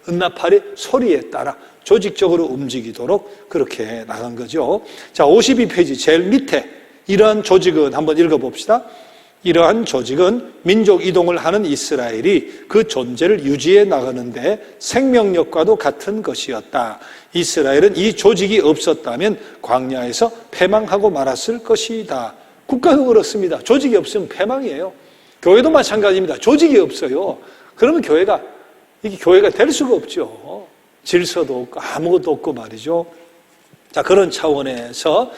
은나팔의 소리에 따라 조직적으로 움직이도록 그렇게 나간 거죠. 자, 52페이지 제일 밑에 이러한 조직은 한번 읽어봅시다. 이러한 조직은 민족 이동을 하는 이스라엘이 그 존재를 유지해 나가는데 생명력과도 같은 것이었다. 이스라엘은 이 조직이 없었다면 광야에서 패망하고 말았을 것이다. 국가도 그렇습니다. 조직이 없으면 패망이에요. 교회도 마찬가지입니다. 조직이 없어요. 그러면 이게 교회가 될 수가 없죠. 질서도 없고 아무것도 없고 말이죠. 자, 그런 차원에서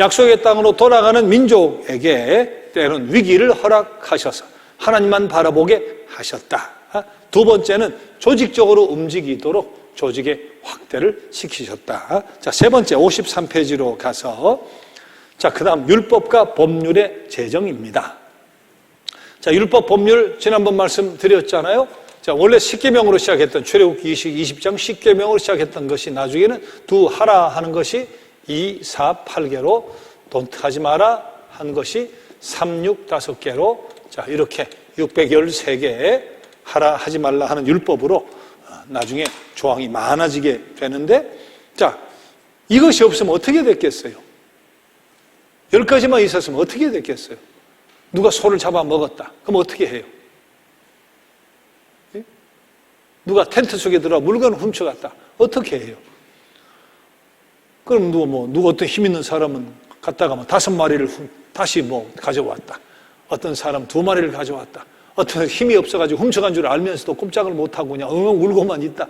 약속의 땅으로 돌아가는 민족에게 때론 위기를 허락하셔서 하나님만 바라보게 하셨다. 두 번째는 조직적으로 움직이도록 조직의 확대를 시키셨다. 자, 세 번째 53페이지로 가서 자, 그 다음 율법과 법률의 제정입니다. 자, 율법, 법률 지난번 말씀드렸잖아요. 자, 원래 10계명으로 시작했던 출애굽기 20장 10계명으로 시작했던 것이 나중에는 두 하라 하는 것이 2, 4, 8개로 돈하지 마라 한 것이 3, 6, 5개로 자, 이렇게 613개 하라 하지 말라 하는 율법으로 나중에 조항이 많아지게 되는데 자, 이것이 없으면 어떻게 됐겠어요? 10가지만 있었으면 어떻게 됐겠어요? 누가 소를 잡아먹었다. 그럼 어떻게 해요? 예? 누가 텐트 속에 들어와 물건을 훔쳐갔다. 어떻게 해요? 그럼 누가 어떤 힘 있는 사람은 갔다가 5마리를 다시 가져왔다. 어떤 사람 2마리를 가져왔다. 어떤 힘이 없어가지고 훔쳐간 줄 알면서도 꼼짝을 못하고 그냥 울고만 있다.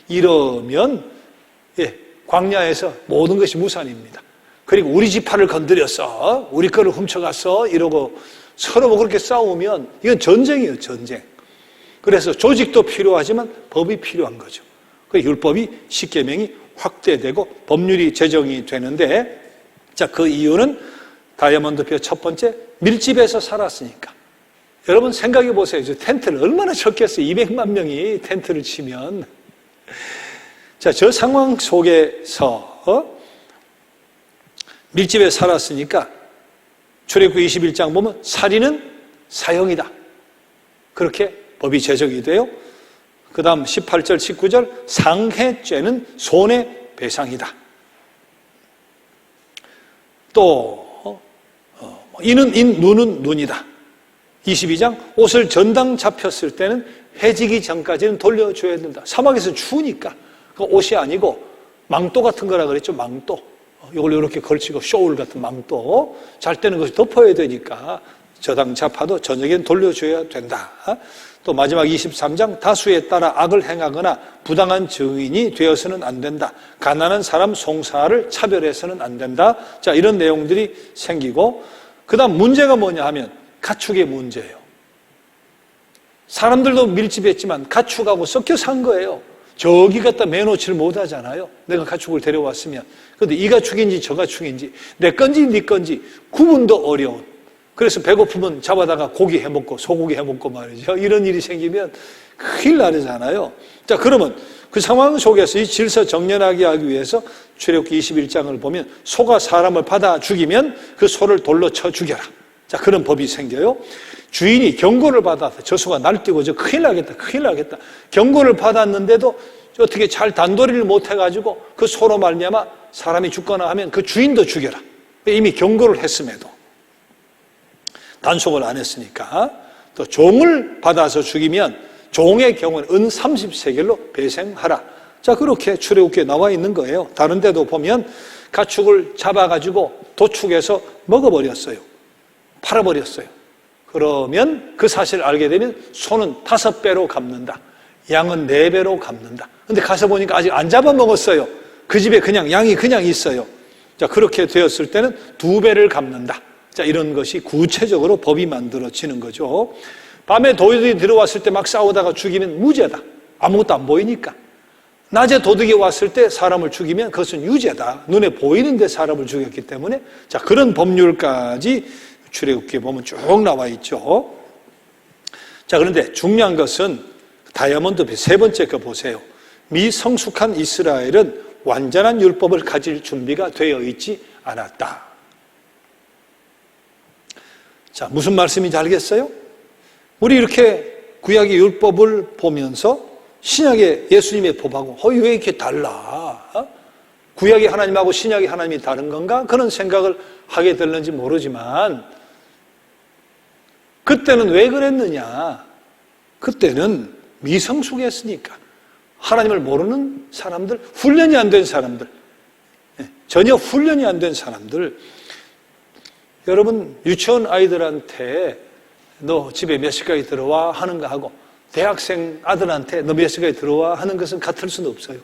이러면, 예, 광야에서 모든 것이 무산입니다. 그리고 우리 지파를 건드렸어. 우리 거를 훔쳐갔어. 이러고 서로 그렇게 싸우면 이건 전쟁이에요, 전쟁. 그래서 조직도 필요하지만 법이 필요한 거죠. 그 율법이 10계명이 확대되고 법률이 제정이 되는데 자, 그 이유는 다이아몬드표 첫 번째, 밀집해서 살았으니까. 여러분 생각해 보세요. 저 텐트를 얼마나 쳤겠어요. 200만 명이 텐트를 치면. 자, 저 상황 속에서 밀집해 살았으니까 출애굽기 21장 보면 살인은 사형이다. 그렇게 법이 제정이 돼요. 그 다음 18절, 19절 상해죄는 손해배상이다. 또 이는 인, 눈은 눈이다. 22장 옷을 전당 잡혔을 때는 해지기 전까지는 돌려줘야 된다. 사막에서 추우니까 그 옷이 아니고 망토 같은 거라 그랬죠. 망토. 이걸 이렇게 걸치고 쇼울 같은 망토. 잘 때는 그것이 덮어야 되니까 저당 잡아도 저녁엔 돌려줘야 된다. 또 마지막 23장 다수에 따라 악을 행하거나 부당한 증인이 되어서는 안 된다. 가난한 사람 송사를 차별해서는 안 된다. 자, 이런 내용들이 생기고 그 다음 문제가 뭐냐 하면 가축의 문제예요. 사람들도 밀집했지만 가축하고 섞여 산 거예요. 저기 갖다 매놓지를 못하잖아요. 내가 가축을 데려왔으면. 그런데 이 가축인지 저 가축인지 내 건지 네 건지 구분도 어려운. 그래서 배고프면 잡아다가 고기 해먹고 소고기 해먹고 말이죠. 이런 일이 생기면 큰일 나잖아요. 자, 그러면 그 상황 속에서 이 질서 정연하게 하기 위해서 출애굽기 21장을 보면 소가 사람을 받아 죽이면 그 소를 돌로 쳐 죽여라. 자, 그런 법이 생겨요. 주인이 경고를 받아서 저 소가 날뛰고 저 큰일 나겠다, 큰일 나겠다. 경고를 받았는데도 어떻게 잘 단도리를 못해가지고 그 소로 말미암아 사람이 죽거나 하면 그 주인도 죽여라. 이미 경고를 했음에도 단속을 안 했으니까. 또 종을 받아서 죽이면 종의 경우는 은 30세겔로 배생하라. 자, 그렇게 출애굽기에 나와 있는 거예요. 다른 데도 보면 가축을 잡아가지고 도축해서 먹어버렸어요. 팔아버렸어요. 그러면 그 사실을 알게 되면 소는 5배로 갚는다. 양은 4배로 갚는다. 근데 가서 보니까 아직 안 잡아먹었어요. 그 집에 그냥 양이 그냥 있어요. 자, 그렇게 되었을 때는 2배를 갚는다. 자, 이런 것이 구체적으로 법이 만들어지는 거죠. 밤에 도둑이 들어왔을 때 막 싸우다가 죽이면 무죄다. 아무것도 안 보이니까. 낮에 도둑이 왔을 때 사람을 죽이면 그것은 유죄다. 눈에 보이는데 사람을 죽였기 때문에. 자, 그런 법률까지 출애굽기에 보면 쭉 나와 있죠. 자, 그런데 중요한 것은 다이아몬드 세 번째 거 보세요. 미성숙한 이스라엘은 완전한 율법을 가질 준비가 되어 있지 않았다. 자, 무슨 말씀인지 알겠어요? 우리 이렇게 구약의 율법을 보면서 신약의 예수님의 법하고 왜 이렇게 달라? 구약의 하나님하고 신약의 하나님이 다른 건가? 그런 생각을 하게 될는지 모르지만 그때는 왜 그랬느냐? 그때는 미성숙했으니까. 하나님을 모르는 사람들, 훈련이 안 된 사람들, 전혀 훈련이 안 된 사람들. 여러분, 유치원 아이들한테 너 집에 몇 시까지 들어와 하는 거 하고 대학생 아들한테 너 몇 시까지 들어와 하는 것은 같을 수는 없어요.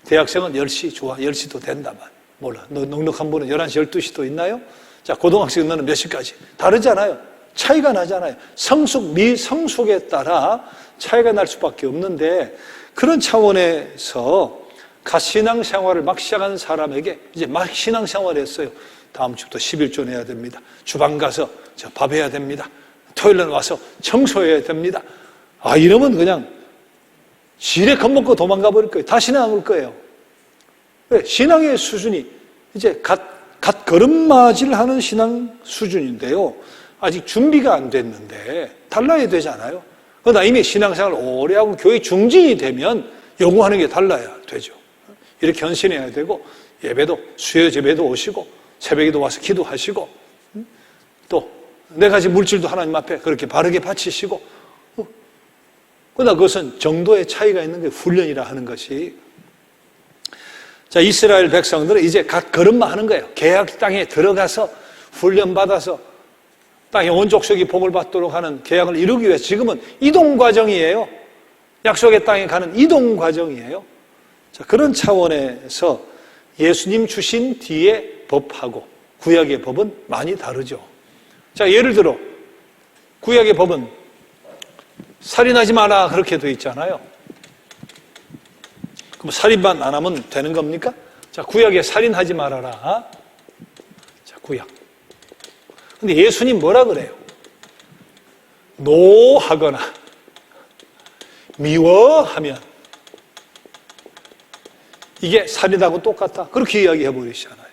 대학생은 10시 좋아. 10시도 된다만. 몰라. 넉넉한 분은 11시, 12시도 있나요? 자, 고등학생 너는 몇 시까지? 다르잖아요. 차이가 나잖아요. 성숙, 미성숙에 따라 차이가 날 수밖에 없는데 그런 차원에서 갓 신앙생활을 막 시작한 사람에게 이제 막 신앙생활을 했어요. 다음 주부터 11조 내야 됩니다. 주방 가서 밥 해야 됩니다. 토요일날 와서 청소해야 됩니다. 이러면 그냥 지레 겁먹고 도망가 버릴 거예요. 다시는 안 올 거예요. 왜? 신앙의 수준이 이제 갓 걸음맞이를 하는 신앙 수준인데요. 아직 준비가 안 됐는데 달라야 되잖아요. 그러나 이미 신앙생활을 오래 하고 교회 중진이 되면 요구하는 게 달라야 되죠. 이렇게 헌신해야 되고 예배도 수요 예배도 오시고 새벽에도 와서 기도하시고 또 네 가지 물질도 하나님 앞에 그렇게 바르게 바치시고 그러나 그것은 정도의 차이가 있는 게 훈련이라 하는 것이. 자, 이스라엘 백성들은 이제 각 걸음만 하는 거예요. 계약 땅에 들어가서 훈련받아서 땅의 온 족속이 복을 받도록 하는 계약을 이루기 위해서 지금은 이동 과정이에요. 약속의 땅에 가는 이동 과정이에요. 자, 그런 차원에서 예수님 주신 뒤의 법하고 구약의 법은 많이 다르죠. 자, 예를 들어 구약의 법은 살인하지 마라 그렇게 되어 있잖아요. 그럼 살인만 안 하면 되는 겁니까? 자, 구약에 살인하지 말아라. 자, 구약. 근데 예수님 뭐라 그래요? 노하거나 미워하면 이게 살인하고 똑같다. 그렇게 이야기해 버리시잖아요.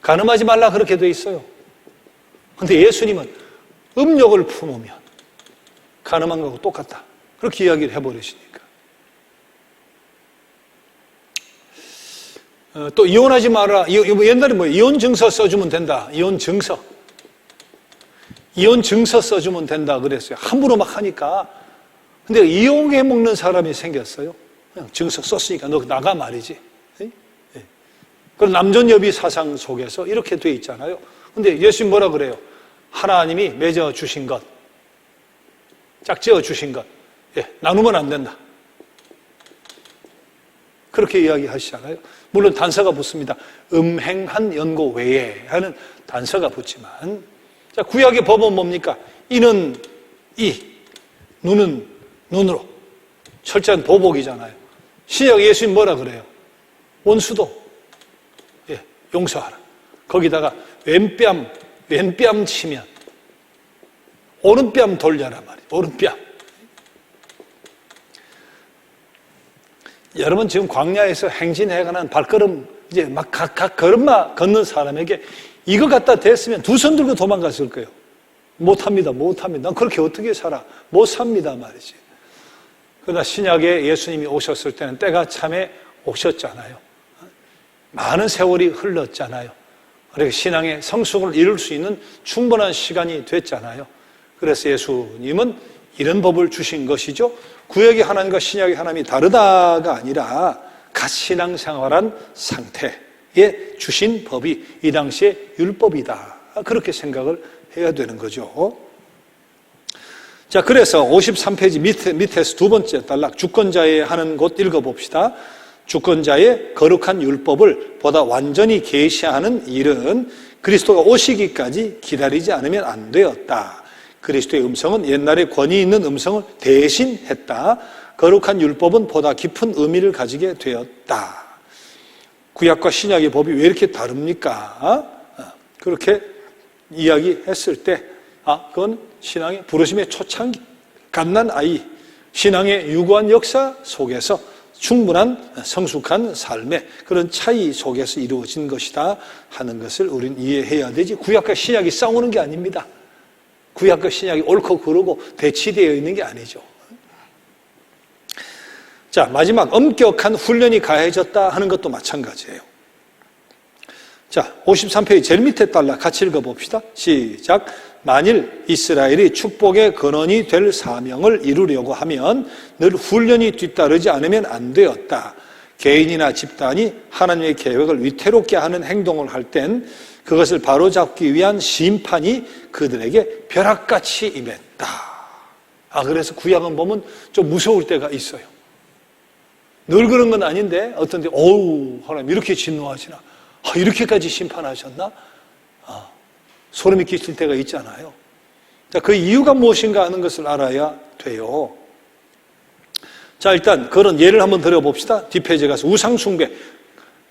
간음하지 말라 그렇게 돼 있어요. 근데 예수님은 음욕을 품으면 간음한 거하고 똑같다. 그렇게 이야기를 해버리시니까. 또 이혼하지 마라. 옛날에 이혼 증서 써주면 된다. 이혼 증서 써주면 된다 그랬어요. 함부로 막 하니까. 근데 이용해 먹는 사람이 생겼어요. 그냥 증서 썼으니까 너 나가 말이지. 그런 남존여비 사상 속에서 이렇게 돼 있잖아요. 근데 예수님 뭐라 그래요? 하나님이 맺어 주신 것, 짝지어 주신 것, 나누면 안 된다. 그렇게 이야기하시잖아요. 물론 단서가 붙습니다. 음행한 연고 외에 하는 단서가 붙지만, 자, 구약의 법은 뭡니까? 이는 이, 눈은 눈으로. 철저한 보복이잖아요. 신약 예수님 뭐라 그래요? 원수도 용서하라. 거기다가 왼뺨 치면 오른뺨 돌려라 말이에요. 오른뺨. 여러분 지금 광야에서 행진해가는 발걸음 이제 막 각 걸음만 걷는 사람에게 이거 갖다 댔으면 두 손 들고 도망갔을 거예요. 못합니다. 난 그렇게 어떻게 살아? 못 삽니다 말이지. 그러나 신약에 예수님이 오셨을 때는 때가 참에 오셨잖아요. 많은 세월이 흘렀잖아요. 그래서 신앙의 성숙을 이룰 수 있는 충분한 시간이 됐잖아요. 그래서 예수님은 이런 법을 주신 것이죠. 구약의 하나님과 신약의 하나님이 다르다가 아니라 갓 신앙생활한 상태에 주신 법이 이 당시에 율법이다. 그렇게 생각을 해야 되는 거죠. 자, 그래서 53페이지 밑에서 두 번째 단락 주권자의 하는 곳 읽어봅시다. 주권자의 거룩한 율법을 보다 완전히 계시하는 일은 그리스도가 오시기까지 기다리지 않으면 안 되었다. 그리스도의 음성은 옛날에 권위 있는 음성을 대신했다. 거룩한 율법은 보다 깊은 의미를 가지게 되었다. 구약과 신약의 법이 왜 이렇게 다릅니까? 그렇게 이야기했을 때 그건 신앙의 부르심의 초창기, 갓난 아이, 신앙의 유구한 역사 속에서 충분한 성숙한 삶의 그런 차이 속에서 이루어진 것이다 하는 것을 우리는 이해해야 되지. 구약과 신약이 싸우는 게 아닙니다. 구약과 신약이 옳고 그르고 대치되어 있는 게 아니죠. 자, 마지막 엄격한 훈련이 가해졌다 하는 것도 마찬가지예요. 자, 53페이지 제일 밑에 달라 같이 읽어봅시다. 시작. 만일 이스라엘이 축복의 근원이 될 사명을 이루려고 하면 늘 훈련이 뒤따르지 않으면 안 되었다. 개인이나 집단이 하나님의 계획을 위태롭게 하는 행동을 할 땐 그것을 바로잡기 위한 심판이 그들에게 벼락같이 임했다. 그래서 구약은 보면 좀 무서울 때가 있어요. 늘 그런 건 아닌데 어떤 데 어우 하나님 이렇게 진노하시나? 이렇게까지 심판하셨나? 소름이 끼칠 때가 있잖아요. 자, 그 이유가 무엇인가 하는 것을 알아야 돼요. 자, 일단 그런 예를 한번 들어봅시다. 뒷페이지에 가서 우상숭배.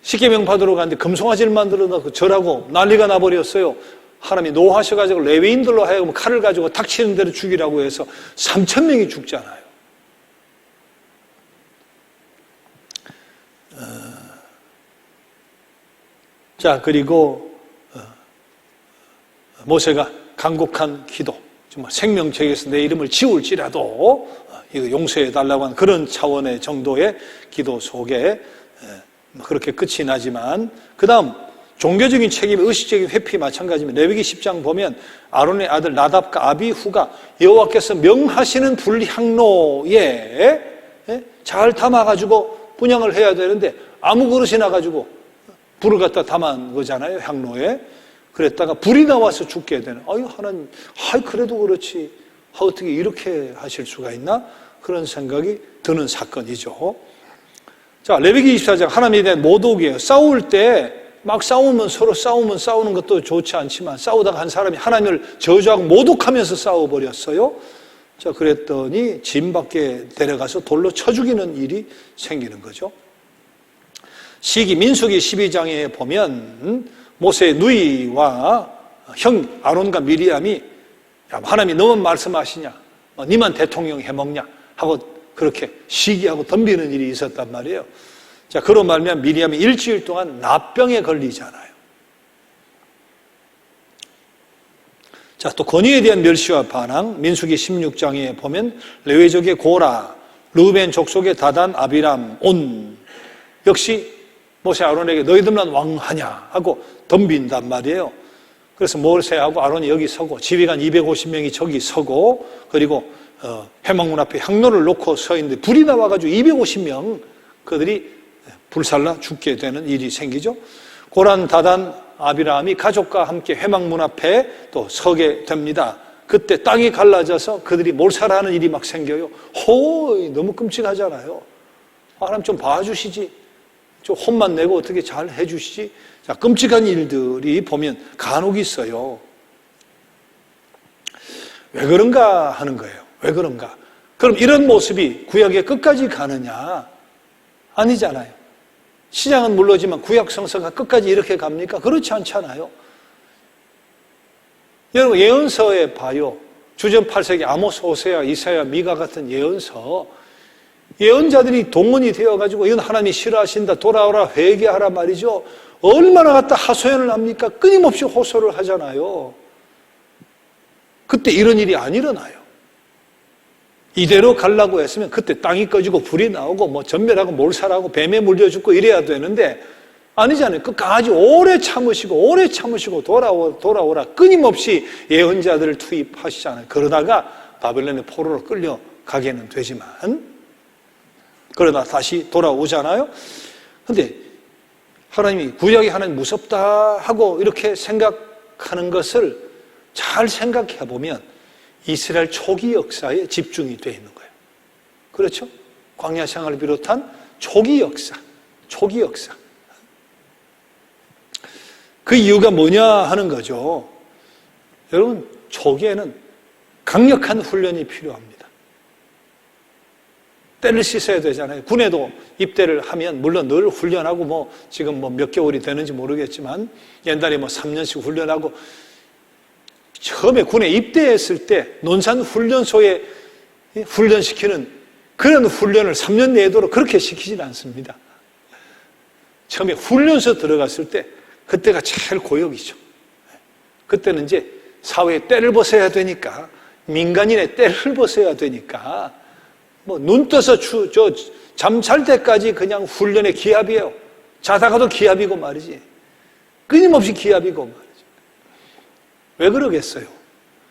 십계명 받으러 가는데 금송아지를 만들어 놓고 절하고 난리가 나버렸어요. 하나님이 노하셔가지고 레위인들로 하여금 칼을 가지고 닥치는 대로 죽이라고 해서 3,000명이 죽잖아요. 자, 그리고 모세가 간곡한 기도, 정말 생명책에서 내 이름을 지울지라도 이거 용서해달라고 하는 그런 차원의 정도의 기도 속에 그렇게 끝이 나지만, 그 다음 종교적인 책임, 의식적인 회피 마찬가지입니다. 레위기 10장 보면 아론의 아들 나답과 아비후가 여호와께서 명하시는 불향로에 잘 담아가지고 분향을 해야 되는데 아무 그릇이나 가지고 불을 갖다 담은 거잖아요, 향로에. 그랬다가 불이 나와서 죽게 되는. 하나님, 그래도 그렇지. 어떻게 이렇게 하실 수가 있나? 그런 생각이 드는 사건이죠. 자, 레위기 24장 하나님에 대한 모독이에요. 싸울 때 막 싸우면 서로 싸우는 것도 좋지 않지만 싸우다가 한 사람이 하나님을 저주하고 모독하면서 싸워버렸어요. 자, 그랬더니 짐 밖에 데려가서 돌로 쳐 죽이는 일이 생기는 거죠. 민수기 12장에 보면 모세의 누이와 형 아론과 미리암이 하나님이 너만 말씀하시냐, 니만 대통령 해먹냐 하고 그렇게 시기하고 덤비는 일이 있었단 말이에요. 자, 그로 말미암아 미리암이 일주일 동안 납병에 걸리잖아요. 자, 또 권위에 대한 멸시와 반항, 민수기 16장에 보면 레위족의 고라, 르우벤 족속의 다단, 아비람, 온 역시 모세 아론에게 너희들만 왕하냐 하고 덤빈단 말이에요. 그래서 모세하고 아론이 여기 서고 지휘관 250명이 저기 서고, 그리고 회막문 앞에 향로를 놓고 서 있는데 불이 나와가지고 250명 그들이 불살라 죽게 되는 일이 생기죠. 고란, 다단, 아비람이 가족과 함께 회막문 앞에 또 서게 됩니다. 그때 땅이 갈라져서 그들이 몰살하는 일이 막 생겨요. 너무 끔찍하잖아요. 하나님 좀 봐주시지. 좀 혼만 내고 어떻게 잘 해주시지. 자, 끔찍한 일들이 보면 간혹 있어요. 왜 그런가 하는 거예요. 왜 그런가? 그럼 이런 모습이 구약의 끝까지 가느냐? 아니잖아요. 시장은 물론이지만 구약 성서가 끝까지 이렇게 갑니까? 그렇지 않잖아요. 여러분, 예언서에 봐요. 주전 8세기 아모스, 호세아, 이사야, 미가 같은 예언서, 예언자들이 동원이 되어가지고 이건 하나님이 싫어하신다, 돌아오라, 회개하라 말이죠. 얼마나 갖다 하소연을 합니까? 끊임없이 호소를 하잖아요. 그때 이런 일이 안 일어나요. 이대로 가려고 했으면 그때 땅이 꺼지고 불이 나오고 전멸하고 몰살하고 뱀에 물려 죽고 이래야 되는데 아니잖아요. 끝까지 오래 참으시고 돌아오라 끊임없이 예언자들을 투입하시잖아요. 그러다가 바벨론의 포로로 끌려가게는 되지만 그러다 다시 돌아오잖아요. 근데 하나님이 구약의 하나님 무섭다 하고 이렇게 생각하는 것을 잘 생각해 보면 이스라엘 초기 역사에 집중이 되어 있는 거예요. 그렇죠? 광야 생활을 비롯한 초기 역사. 그 이유가 뭐냐 하는 거죠. 여러분, 초기에는 강력한 훈련이 필요합니다. 때를 씻어야 되잖아요. 군에도 입대를 하면 물론 늘 훈련하고 지금 몇 개월이 되는지 모르겠지만 옛날에 3년씩 훈련하고 처음에 군에 입대했을 때 논산훈련소에 훈련시키는 그런 훈련을 3년 내도록 그렇게 시키지는 않습니다. 처음에 훈련소 들어갔을 때 그때가 제일 고역이죠. 그때는 이제 사회의 때를 벗어야 되니까, 민간인의 때를 벗어야 되니까 눈 떠서 잠잘 때까지 그냥 훈련의 기합이에요. 자다가도 기합이고 말이지. 끊임없이 기합이고 말이죠. 왜 그러겠어요?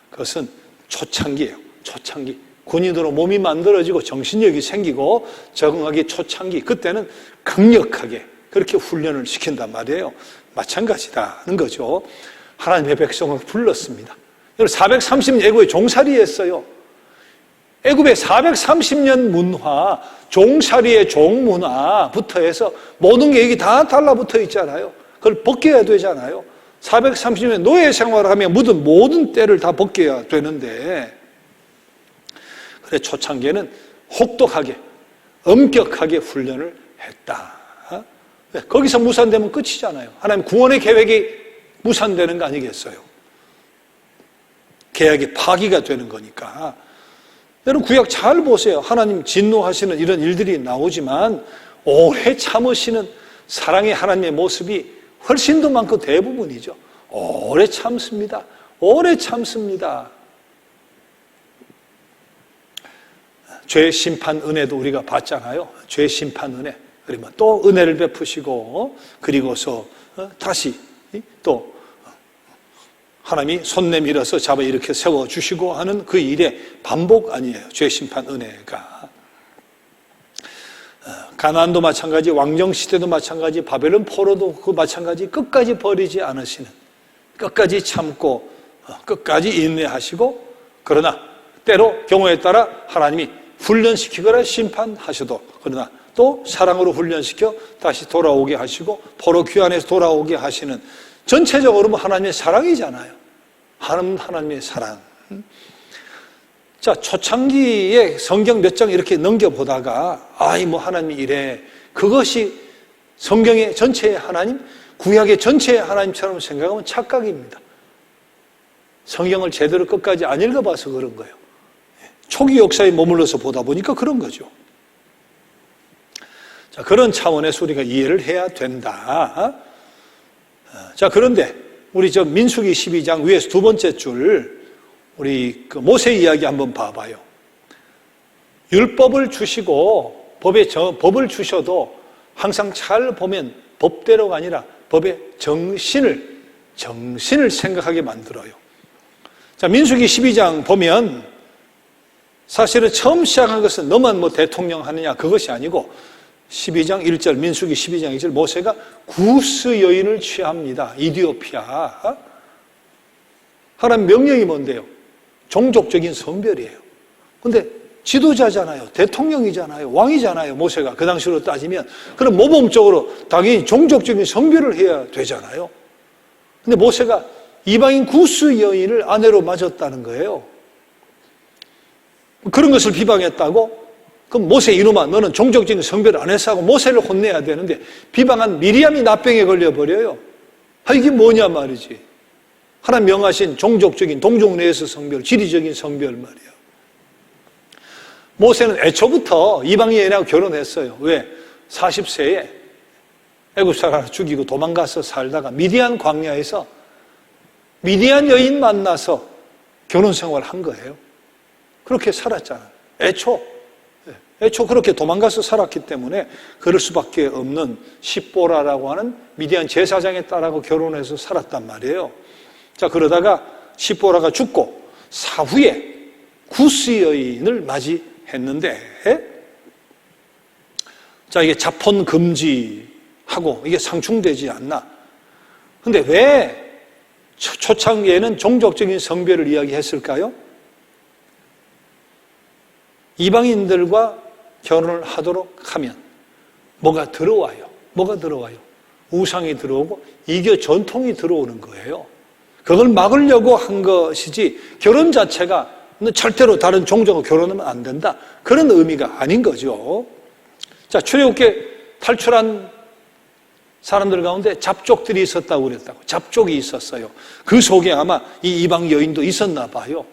그것은 초창기예요. 초창기. 군인으로 몸이 만들어지고 정신력이 생기고 적응하기 초창기. 그때는 강력하게 그렇게 훈련을 시킨단 말이에요. 마찬가지다는 거죠. 하나님의 백성을 불렀습니다. 430 예고에 종살이 했어요. 애굽의 430년 문화, 종살이의 종문화부터 해서 모든 게 이게 다 달라붙어 있잖아요. 그걸 벗겨야 되잖아요. 430년 노예 생활을 하며 묻은 모든 때를 다 벗겨야 되는데, 그래 초창기에는 혹독하게 엄격하게 훈련을 했다. 거기서 무산되면 끝이잖아요. 하나님 구원의 계획이 무산되는 거 아니겠어요? 계약이 파기가 되는 거니까. 여러분 구약 잘 보세요. 하나님 진노하시는 이런 일들이 나오지만 오래 참으시는 사랑의 하나님의 모습이 훨씬 더 많고 대부분이죠. 오래 참습니다. 오래 참습니다. 죄 심판 은혜도 우리가 받잖아요. 죄 심판 은혜. 그러면 또 은혜를 베푸시고 그리고서 다시 또 하나님이 손 내밀어서 잡아 이렇게 세워주시고 하는 그 일의 반복 아니에요. 죄 심판 은혜가. 가나안도 마찬가지, 왕정시대도 마찬가지, 바벨론 포로도 그 마찬가지, 끝까지 버리지 않으시는, 끝까지 참고 끝까지 인내하시고, 그러나 때로 경우에 따라 하나님이 훈련시키거나 심판하셔도, 그러나 또 사랑으로 훈련시켜 다시 돌아오게 하시고 포로 귀환에서 돌아오게 하시는, 전체적으로 하나님의 사랑이잖아요. 하나님의 사랑. 자, 초창기에 성경 몇 장 이렇게 넘겨보다가 하나님이 이래, 그것이 성경의 전체의 하나님, 구약의 전체의 하나님처럼 생각하면 착각입니다. 성경을 제대로 끝까지 안 읽어봐서 그런 거예요. 초기 역사에 머물러서 보다 보니까 그런 거죠. 자, 그런 차원에서 우리가 이해를 해야 된다. 자, 그런데 우리 민수기 12장 위에서 두 번째 줄, 우리 그 모세 이야기 한번 봐봐요. 율법을 주시고 법을 주셔도 항상 잘 보면 법대로가 아니라 법의 정신을 생각하게 만들어요. 자, 민수기 12장 보면 사실은 처음 시작한 것은 너만 대통령 하느냐 그것이 아니고 12장 1절, 민수기 12장 2절, 모세가 구스 여인을 취합니다. 이디오피아. 하나님 명령이 뭔데요? 종족적인 성별이에요. 근데 지도자잖아요. 대통령이잖아요. 왕이잖아요. 모세가 그 당시로 따지면. 그럼 모범적으로 당연히 종족적인 성별을 해야 되잖아요. 근데 모세가 이방인 구스 여인을 아내로 맞았다는 거예요. 그런 것을 비방했다고? 그럼 모세 이놈아, 너는 종족적인 성별을 안 해서 하고 모세를 혼내야 되는데 비방한 미리암이 나병에 걸려버려요. 이게 뭐냐 말이지. 하나님 명하신 종족적인, 동족 내에서 성별, 지리적인 성별 말이에요. 모세는 애초부터 이방인 여인하고 결혼했어요. 왜? 40세에 애굽 사람을 죽이고 도망가서 살다가 미디안 광야에서 미디안 여인 만나서 결혼 생활을 한 거예요. 그렇게 살았잖아요. 애초 그렇게 도망가서 살았기 때문에 그럴 수밖에 없는 십보라라고 하는 미디안 제사장의 딸하고 결혼해서 살았단 말이에요. 자, 그러다가 십보라가 죽고 사후에 구스 여인을 맞이했는데, 자, 이게 자폰 금지하고 이게 상충되지 않나? 근데 왜 초창기에는 종족적인 성별을 이야기했을까요? 이방인들과 결혼을 하도록 하면 뭐가 들어와요? 우상이 들어오고 이교 전통이 들어오는 거예요. 그걸 막으려고 한 것이지 결혼 자체가 절대로 다른 종족과 결혼하면 안 된다, 그런 의미가 아닌 거죠. 자, 출애굽기에 탈출한 사람들 가운데 잡족들이 있었다고 그랬다고. 잡족이 있었어요. 그 속에 아마 이 이방 여인도 있었나 봐요.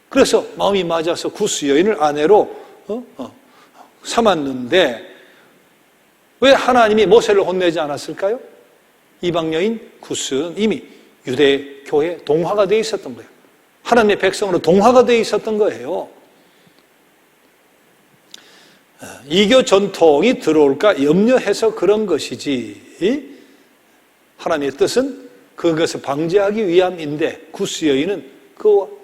그래서 마음이 맞아서 구스 여인을 아내로 삼았는데 왜 하나님이 모세를 혼내지 않았을까요? 이방 여인 구스는 이미 유대교에 동화가 되어 있었던 거예요. 하나님의 백성으로 동화가 되어 있었던 거예요. 이교 전통이 들어올까 염려해서 그런 것이지, 하나님의 뜻은 그것을 방지하기 위함인데 구스 여인은 그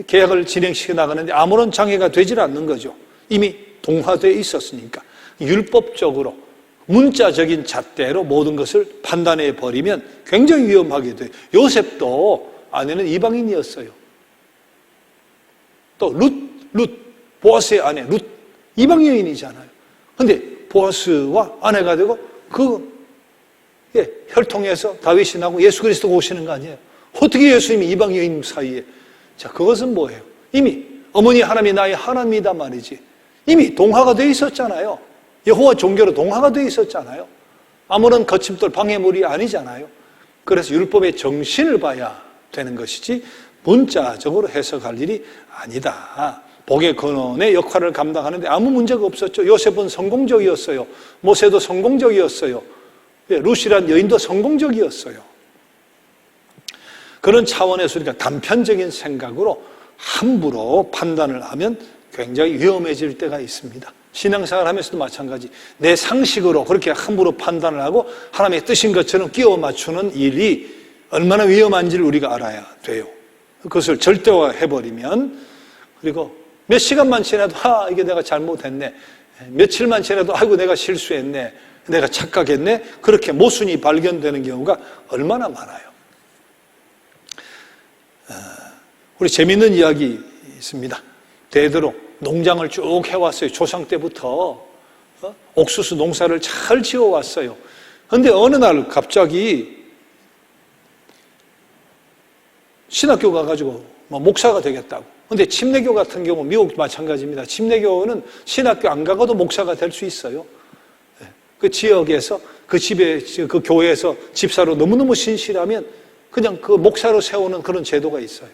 계약을 진행시켜 나가는데 아무런 장애가 되질 않는 거죠. 이미 동화되어 있었으니까. 율법적으로 문자적인 잣대로 모든 것을 판단해 버리면 굉장히 위험하게 돼요. 요셉도 아내는 이방인이었어요. 또 보아스의 아내 룻, 이방 여인이잖아요. 근데 보아스와 아내가 되고 혈통에서 다윗이 나고 예수 그리스도가 오시는 거 아니에요? 어떻게 예수님이 이방 여인 사이에? 자, 그것은 뭐예요? 이미 어머니 하나님이 나의 하나님이다 말이지. 이미 동화가 되어 있었잖아요. 여호와 종교로 동화가 되어 있었잖아요. 아무런 거침돌 방해물이 아니잖아요. 그래서 율법의 정신을 봐야 되는 것이지 문자적으로 해석할 일이 아니다. 복의 근원의 역할을 감당하는데 아무 문제가 없었죠. 요셉은 성공적이었어요. 모세도 성공적이었어요. 룻이란 여인도 성공적이었어요. 그런 차원에서 우리가 단편적인 생각으로 함부로 판단을 하면 굉장히 위험해질 때가 있습니다. 신앙생활 하면서도 마찬가지. 내 상식으로 그렇게 함부로 판단을 하고 하나님의 뜻인 것처럼 끼워 맞추는 일이 얼마나 위험한지를 우리가 알아야 돼요. 그것을 절대화해버리면, 그리고 몇 시간만 지나도 이게 내가 잘못했네, 며칠만 지나도 아이고 내가 실수했네, 내가 착각했네, 그렇게 모순이 발견되는 경우가 얼마나 많아요. 우리 재미있는 이야기 있습니다. 대대로 농장을 쭉 해왔어요. 조상 때부터 옥수수 농사를 잘 지어왔어요. 그런데 어느 날 갑자기 신학교 가가지고 목사가 되겠다고. 그런데 침례교 같은 경우 미국 마찬가지입니다. 침례교는 신학교 안 가고도 목사가 될 수 있어요. 그 지역에서 그 집에 그 교회에서 집사로 너무너무 신실하면 그냥 그 목사로 세우는 그런 제도가 있어요.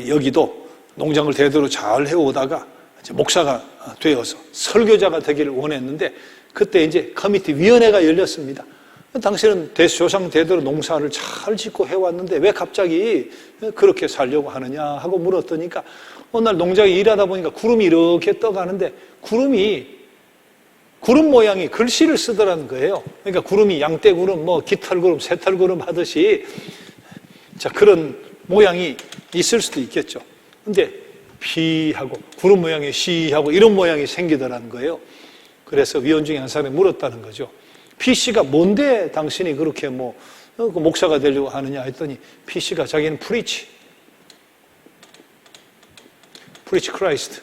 여기도 농장을 대대로 잘 해오다가 이제 목사가 되어서 설교자가 되기를 원했는데 그때 이제 커미티 위원회가 열렸습니다. 당신은 조상 대대로 농사를 잘 짓고 해왔는데 왜 갑자기 그렇게 살려고 하느냐 하고 물었더니까 어느 날 농장에 일하다 보니까 구름이 이렇게 떠가는데 구름 모양이 글씨를 쓰더라는 거예요. 그러니까 구름이 양떼구름, 깃털구름, 새털구름 하듯이 자 그런 모양이 있을 수도 있겠죠. 근데 피하고 구름 모양이 시하고 이런 모양이 생기더라는 거예요. 그래서 위원 중에 한 사람이 물었다는 거죠. 피씨가 뭔데 당신이 그렇게 목사가 되려고 하느냐 했더니 피씨가 자기는 프리치 크라이스트,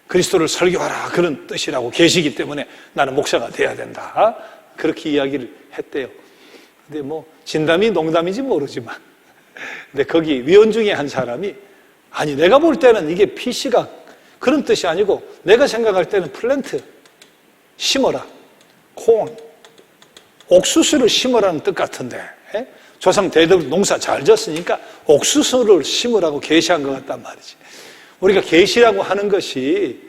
그리스도를 설교하라 그런 뜻이라고 계시기 때문에 나는 목사가 돼야 된다. 그렇게 이야기를 했대요. 근데 진담이 농담인지 모르지만 근데 거기 위원 중에 한 사람이 아니 내가 볼 때는 이게 피씨가 그런 뜻이 아니고 내가 생각할 때는 플랜트 심어라, 콘, 옥수수를 심으라는 뜻 같은데 조상 대대로 농사 잘 졌으니까 옥수수를 심으라고 계시한 것 같단 말이지. 우리가 계시라고 하는 것이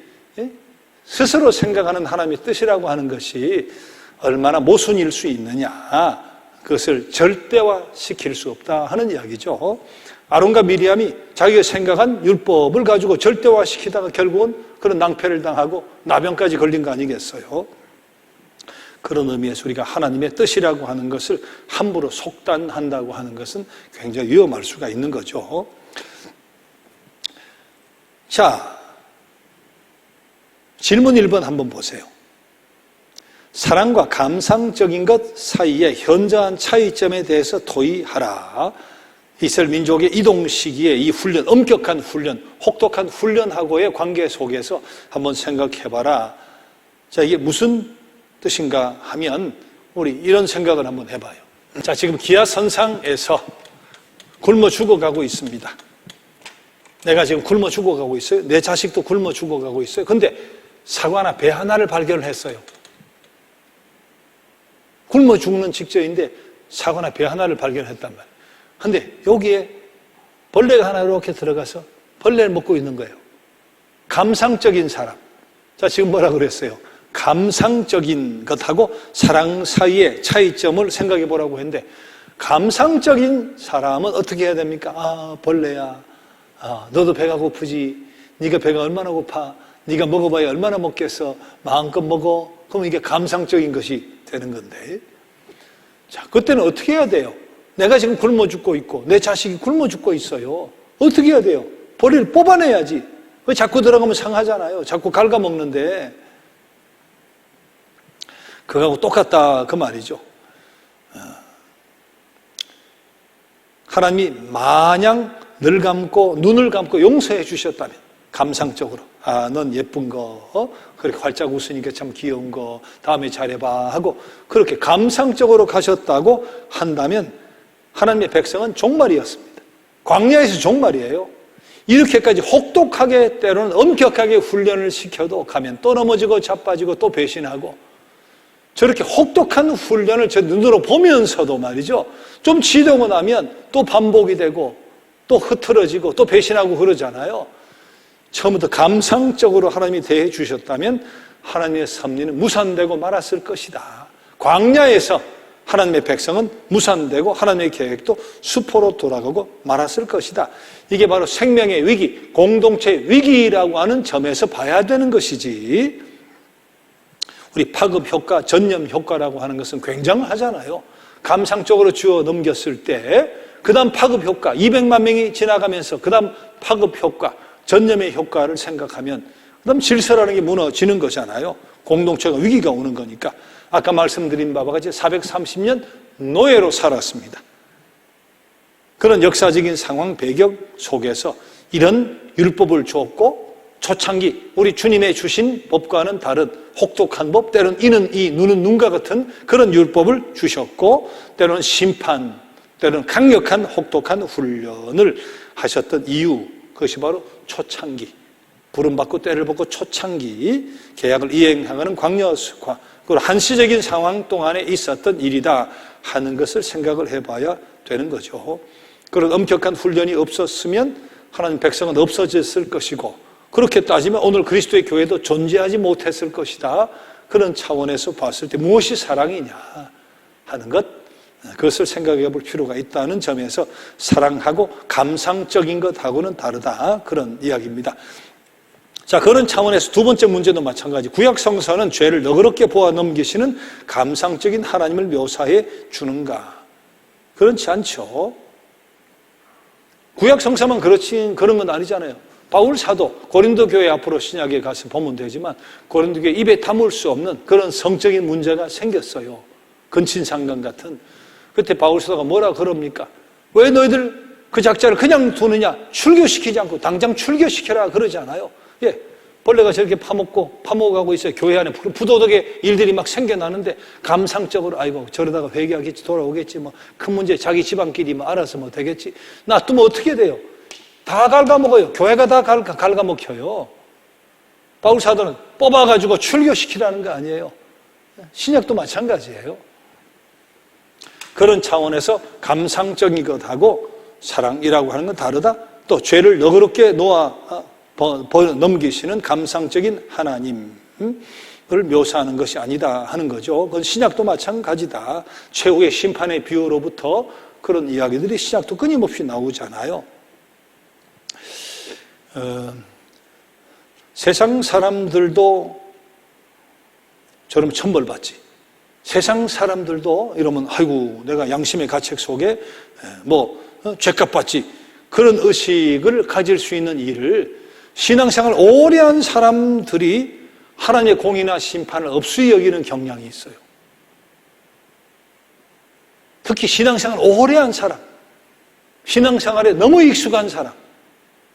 스스로 생각하는 하나님의 뜻이라고 하는 것이 얼마나 모순일 수 있느냐, 그것을 절대화시킬 수 없다 하는 이야기죠. 아론과 미리암이 자기가 생각한 율법을 가지고 절대화시키다가 결국은 그런 낭패를 당하고 나병까지 걸린 거 아니겠어요? 그런 의미에서 우리가 하나님의 뜻이라고 하는 것을 함부로 속단한다고 하는 것은 굉장히 위험할 수가 있는 거죠. 자, 질문 1번 한번 보세요. 사랑과 감상적인 것 사이의 현저한 차이점에 대해서 토의하라. 이스라엘 민족의 이동 시기에 이 훈련, 엄격한 훈련, 혹독한 훈련하고의 관계 속에서 한번 생각해봐라. 자, 이게 무슨 뜻인가 하면 우리 이런 생각을 한번 해봐요. 자, 지금 기아선상에서 굶어 죽어가고 있습니다. 내가 지금 굶어 죽어가고 있어요. 내 자식도 굶어 죽어가고 있어요. 근데 사과나 배 하나를 발견을 했어요. 굶어 죽는 직전인데 사과나 배 하나를 발견했단 말이에요. 근데 여기에 벌레가 하나 이렇게 들어가서 벌레를 먹고 있는 거예요. 감상적인 사람. 자, 지금 뭐라 그랬어요? 감상적인 것하고 사랑 사이의 차이점을 생각해 보라고 했는데, 감상적인 사람은 어떻게 해야 됩니까? 벌레야. 너도 배가 고프지. 네가 배가 얼마나 고파. 네가 먹어봐야 얼마나 먹겠어. 마음껏 먹어. 그럼 이게 감상적인 것이 되는 건데, 자, 그때는 어떻게 해야 돼요? 내가 지금 굶어 죽고 있고 내 자식이 굶어 죽고 있어요. 어떻게 해야 돼요? 벌레를 뽑아내야지. 왜 자꾸 들어가면 상하잖아요. 자꾸 갉아먹는데. 그거하고 똑같다 그 말이죠. 하나님이 마냥 눈을 감고 용서해 주셨다면 감상적으로 넌 예쁜 거 그렇게 활짝 웃으니까 참 귀여운 거 다음에 잘해봐 하고 그렇게 감상적으로 가셨다고 한다면 하나님의 백성은 종말이었습니다. 광야에서 종말이에요. 이렇게까지 혹독하게 때로는 엄격하게 훈련을 시켜도 가면 또 넘어지고 자빠지고 또 배신하고 저렇게 혹독한 훈련을 제 눈으로 보면서도 말이죠. 좀 지되고 나면 또 반복이 되고 또 흐트러지고 또 배신하고 그러잖아요. 처음부터 감상적으로 하나님이 대해 주셨다면 하나님의 섭리는 무산되고 말았을 것이다. 광야에서 하나님의 백성은 무산되고 하나님의 계획도 수포로 돌아가고 말았을 것이다. 이게 바로 생명의 위기, 공동체의 위기라고 하는 점에서 봐야 되는 것이지 우리 파급 효과, 전염 효과라고 하는 것은 굉장하잖아요. 감상적으로 주어 넘겼을 때 그 다음 파급 효과, 200만 명이 지나가면서 그 다음 파급 효과, 전염의 효과를 생각하면 그 다음 질서라는 게 무너지는 거잖아요. 공동체가 위기가 오는 거니까. 아까 말씀드린 바와 같이 430년 노예로 살았습니다. 그런 역사적인 상황 배경 속에서 이런 율법을 주었고 초창기 우리 주님의 주신 법과는 다른 혹독한 법, 때로는 이는 이, 눈은 눈과 같은 그런 율법을 주셨고 때로는 심판, 때로는 강력한 혹독한 훈련을 하셨던 이유, 그것이 바로 초창기, 부름받고 때를 받고 초창기 계약을 이행하는 광야수과 그리고 한시적인 상황 동안에 있었던 일이다 하는 것을 생각을 해봐야 되는 거죠. 그런 엄격한 훈련이 없었으면 하나님 백성은 없어졌을 것이고 그렇게 따지면 오늘 그리스도의 교회도 존재하지 못했을 것이다. 그런 차원에서 봤을 때 무엇이 사랑이냐 하는 것, 그것을 생각해 볼 필요가 있다는 점에서 사랑하고 감상적인 것하고는 다르다. 그런 이야기입니다. 자, 그런 차원에서 두 번째 문제도 마찬가지. 구약 성서는 죄를 너그럽게 보아 넘기시는 감상적인 하나님을 묘사해 주는가? 그렇지 않죠. 구약 성서만 그런 건 아니잖아요. 바울 사도 고린도 교회 앞으로 신약에 가서 보면 되지만 고린도 교회 입에 담을 수 없는 그런 성적인 문제가 생겼어요. 근친상간 같은. 그때 바울 사도가 뭐라 그럽니까? 왜 너희들 그 작자를 그냥 두느냐? 출교시키지 않고 당장 출교시켜라 그러잖아요. 예, 벌레가 저렇게 파먹어가고 있어요. 교회 안에 부도덕의 일들이 막 생겨나는데 감상적으로 아이고 저러다가 회개하겠지, 돌아오겠지, 뭐 큰 문제 자기 집안끼리 뭐 알아서 뭐 되겠지. 놔두면 어떻게 돼요? 다 갉아먹어요. 교회가 다 갉아먹혀요. 바울 사도는 뽑아가지고 출교시키라는 거 아니에요. 신약도 마찬가지예요. 그런 차원에서 감상적인 것하고 사랑이라고 하는 건 다르다. 또 죄를 너그럽게 넘기시는 감상적인 하나님을 묘사하는 것이 아니다 하는 거죠. 그건 신약도 마찬가지다. 최후의 심판의 비유로부터 그런 이야기들이 신약도 끊임없이 나오잖아요. 세상 사람들도 저러면 천벌받지. 세상 사람들도 이러면 아이고 내가 양심의 가책 속에 죄값 받지. 그런 의식을 가질 수 있는 일을 신앙생활 오래 한 사람들이 하나님의 공의나 심판을 업수히 여기는 경향이 있어요. 특히 신앙생활 오래 한 사람, 신앙생활에 너무 익숙한 사람,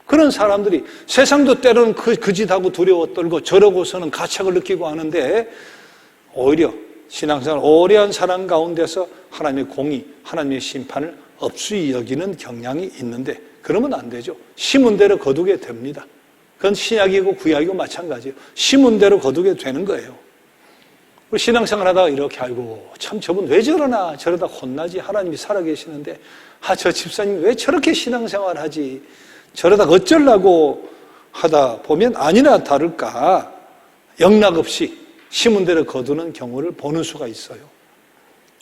그런 사람들이 세상도 때로는 그 짓하고 두려워 떨고 저러고서는 가책을 느끼고 하는데 오히려 신앙생활 오래 한 사람 가운데서 하나님의 공의, 하나님의 심판을 업수히 여기는 경향이 있는데 그러면 안 되죠. 심은 대로 거두게 됩니다. 그건 신약이고 구약이고 마찬가지예요. 심은 대로 거두게 되는 거예요. 우리 신앙생활 하다가 이렇게 아이고 참 저분 왜 저러나 저러다 혼나지. 하나님이 살아계시는데 저 집사님 왜 저렇게 신앙생활 하지. 저러다 어쩌려고 하다 보면 아니나 다를까 영락없이 심은 대로 거두는 경우를 보는 수가 있어요.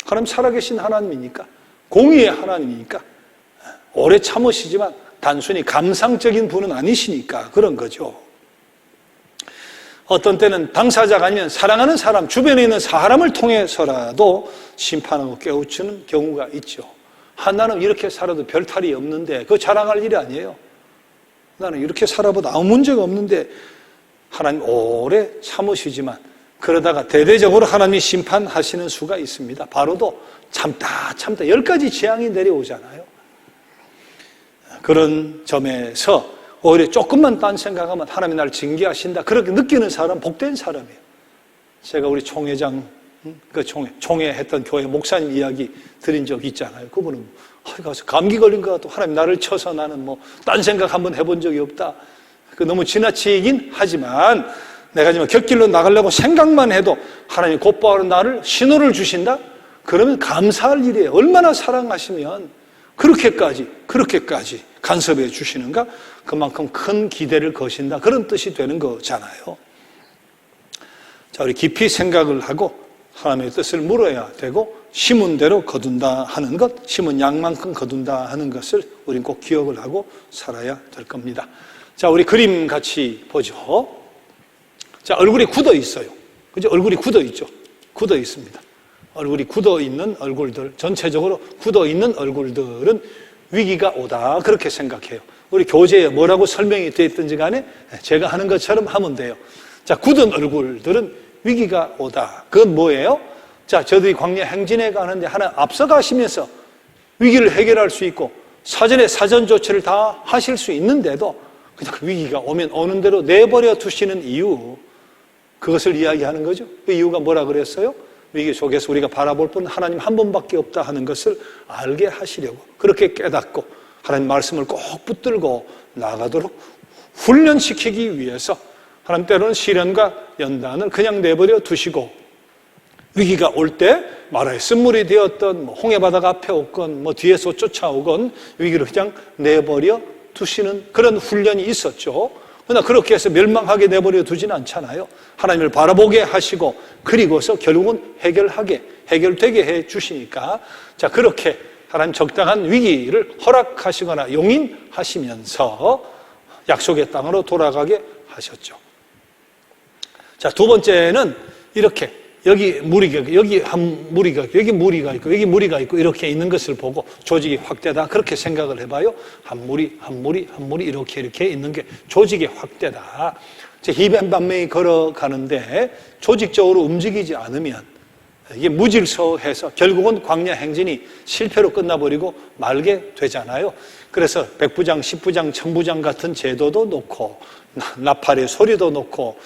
하나님 살아계신 하나님이니까 공의의 하나님이니까 오래 참으시지만 단순히 감상적인 분은 아니시니까 그런 거죠. 어떤 때는 당사자가 아니면 사랑하는 사람, 주변에 있는 사람을 통해서라도 심판하고 깨우치는 경우가 있죠. 나는 이렇게 살아도 별 탈이 없는데 그거 자랑할 일이 아니에요. 나는 이렇게 살아봐도 아무 문제가 없는데 하나님 오래 참으시지만 그러다가 대대적으로 하나님이 심판하시는 수가 있습니다. 바로도 참다 10가지 재앙이 내려오잖아요. 그런 점에서 오히려 조금만 딴 생각하면 하나님이 나를 징계하신다. 그렇게 느끼는 사람 복된 사람이에요. 제가 우리 총회장, 총회했던 교회 목사님 이야기 드린 적 있잖아요. 그분은 가서 감기 걸린 것 같고 하나님 나를 쳐서 나는 딴 생각 한번 해본 적이 없다. 너무 지나치긴 하지만 내가 지금 곁길로 나가려고 생각만 해도 하나님이 곧바로 나를 신호를 주신다? 그러면 감사할 일이에요. 얼마나 사랑하시면 그렇게까지 간섭해 주시는가? 그만큼 큰 기대를 거신다. 그런 뜻이 되는 거잖아요. 자, 우리 깊이 생각을 하고 하나님의 뜻을 물어야 되고 심은 대로 거둔다 하는 것, 심은 양만큼 거둔다 하는 것을 우린 꼭 기억을 하고 살아야 될 겁니다. 자, 우리 그림 같이 보죠. 자, 얼굴이 굳어 있어요. 그죠? 얼굴이 굳어 있죠. 굳어 있습니다. 얼굴이 굳어 있는 얼굴들, 전체적으로 굳어 있는 얼굴들은 위기가 오다. 그렇게 생각해요. 우리 교재에 뭐라고 설명이 되어 있든지 간에 제가 하는 것처럼 하면 돼요. 자, 굳은 얼굴들은 위기가 오다. 그건 뭐예요? 자, 저들이 광야 행진에 가는데 하나 앞서가시면서 위기를 해결할 수 있고 사전에 사전 조치를 다 하실 수 있는데도 그냥 그 위기가 오면 오는 대로 내버려 두시는 이유, 그것을 이야기하는 거죠. 그 이유가 뭐라 그랬어요? 위기 속에서 우리가 바라볼 분은 하나님 한 분밖에 없다 하는 것을 알게 하시려고 그렇게 깨닫고 하나님 말씀을 꼭 붙들고 나가도록 훈련시키기 위해서 하나님 때로는 시련과 연단을 그냥 내버려 두시고 위기가 올 때 마라의 쓴물이 되었던 홍해바다가 앞에 오건 뒤에서 쫓아오건 위기를 그냥 내버려 두시는 그런 훈련이 있었죠. 그러나 그렇게 해서 멸망하게 내버려 두지는 않잖아요. 하나님을 바라보게 하시고 그리고서 결국은 해결되게 해 주시니까 자, 그렇게 하나님 적당한 위기를 허락하시거나 용인하시면서 약속의 땅으로 돌아가게 하셨죠. 자, 두 번째는 이렇게 여기 무리가 있고 여기 무리가 있고 이렇게 있는 것을 보고 조직이 확대다. 그렇게 생각을 해봐요. 한 무리 이렇게 있는 게 조직의 확대다. 히벤반명이 걸어가는데 조직적으로 움직이지 않으면 이게 무질서해서 결국은 광야 행진이 실패로 끝나버리고 말게 되잖아요. 그래서 백부장, 십부장, 천부장 같은 제도도 놓고 나팔의 소리도 놓고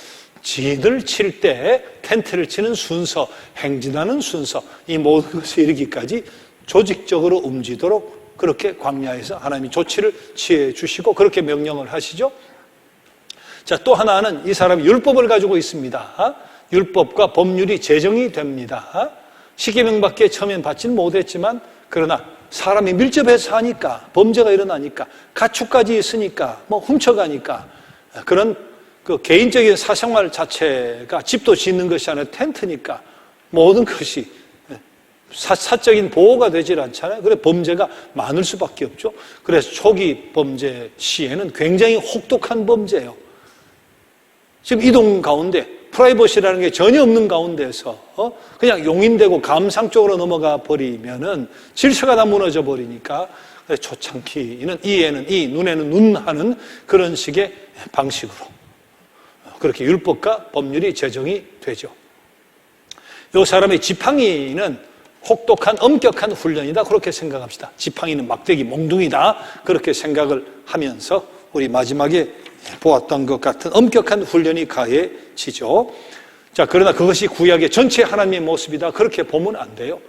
진을 칠 때 텐트를 치는 순서, 행진하는 순서, 이 모든 것을 이르기까지 조직적으로 움직이도록 그렇게 광야에서 하나님이 조치를 취해 주시고 그렇게 명령을 하시죠. 자, 또 하나는 이 사람이 율법을 가지고 있습니다. 율법과 법률이 제정이 됩니다. 십계명밖에 처음엔 받지는 못했지만 그러나 사람이 밀접해서 하니까 범죄가 일어나니까 가축까지 있으니까 훔쳐가니까 그런 그 개인적인 사생활 자체가 집도 짓는 것이 아니라 텐트니까 모든 것이 사적인 보호가 되질 않잖아요. 그래서 범죄가 많을 수밖에 없죠. 그래서 초기 범죄 시에는 굉장히 혹독한 범죄예요. 지금 이동 가운데 프라이버시라는 게 전혀 없는 가운데서 그냥 용인되고 감상 쪽으로 넘어가 버리면은 질서가 다 무너져 버리니까 초창기는 이에는 이, 눈에는 눈 하는 그런 식의 방식으로 그렇게 율법과 법률이 제정이 되죠. 이 사람의 지팡이는 혹독한 엄격한 훈련이다 그렇게 생각합시다. 지팡이는 막대기 몽둥이다 그렇게 생각을 하면서 우리 마지막에 보았던 것 같은 엄격한 훈련이 가해지죠. 자, 그러나 그것이 구약의 전체 하나님의 모습이다 그렇게 보면 안 돼요.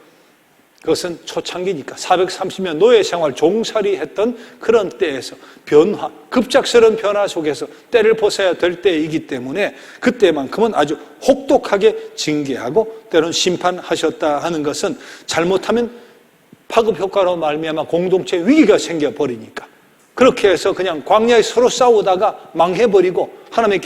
그것은 초창기니까 430년 노예 생활 종살이 했던 그런 때에서 변화, 급작스러운 변화 속에서 때를 벗어야 될 때이기 때문에 그때만큼은 아주 혹독하게 징계하고 때로는 심판하셨다 하는 것은 잘못하면 파급 효과로 말미암아 공동체 위기가 생겨버리니까 그렇게 해서 그냥 광야에 서로 싸우다가 망해버리고 하나님의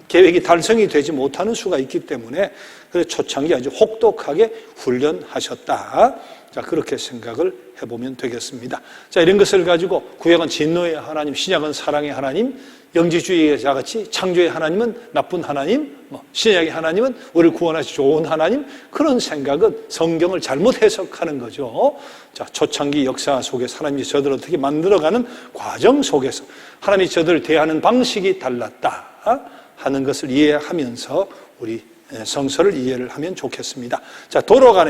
계획이 달성이 되지 못하는 수가 있기 때문에 그래서 초창기 아주 혹독하게 훈련하셨다. 자, 그렇게 생각을 해보면 되겠습니다. 자, 이런 것을 가지고 구약은 진노의 하나님, 신약은 사랑의 하나님, 영지주의자 같이 창조의 하나님은 나쁜 하나님, 신약의 하나님은 우리를 구원하시 좋은 하나님, 그런 생각은 성경을 잘못 해석하는 거죠. 자, 초창기 역사 속에서 하나님이 저들을 어떻게 만들어가는 과정 속에서 하나님이 저들을 대하는 방식이 달랐다 하는 것을 이해하면서 우리 성서를 이해를 하면 좋겠습니다. 자,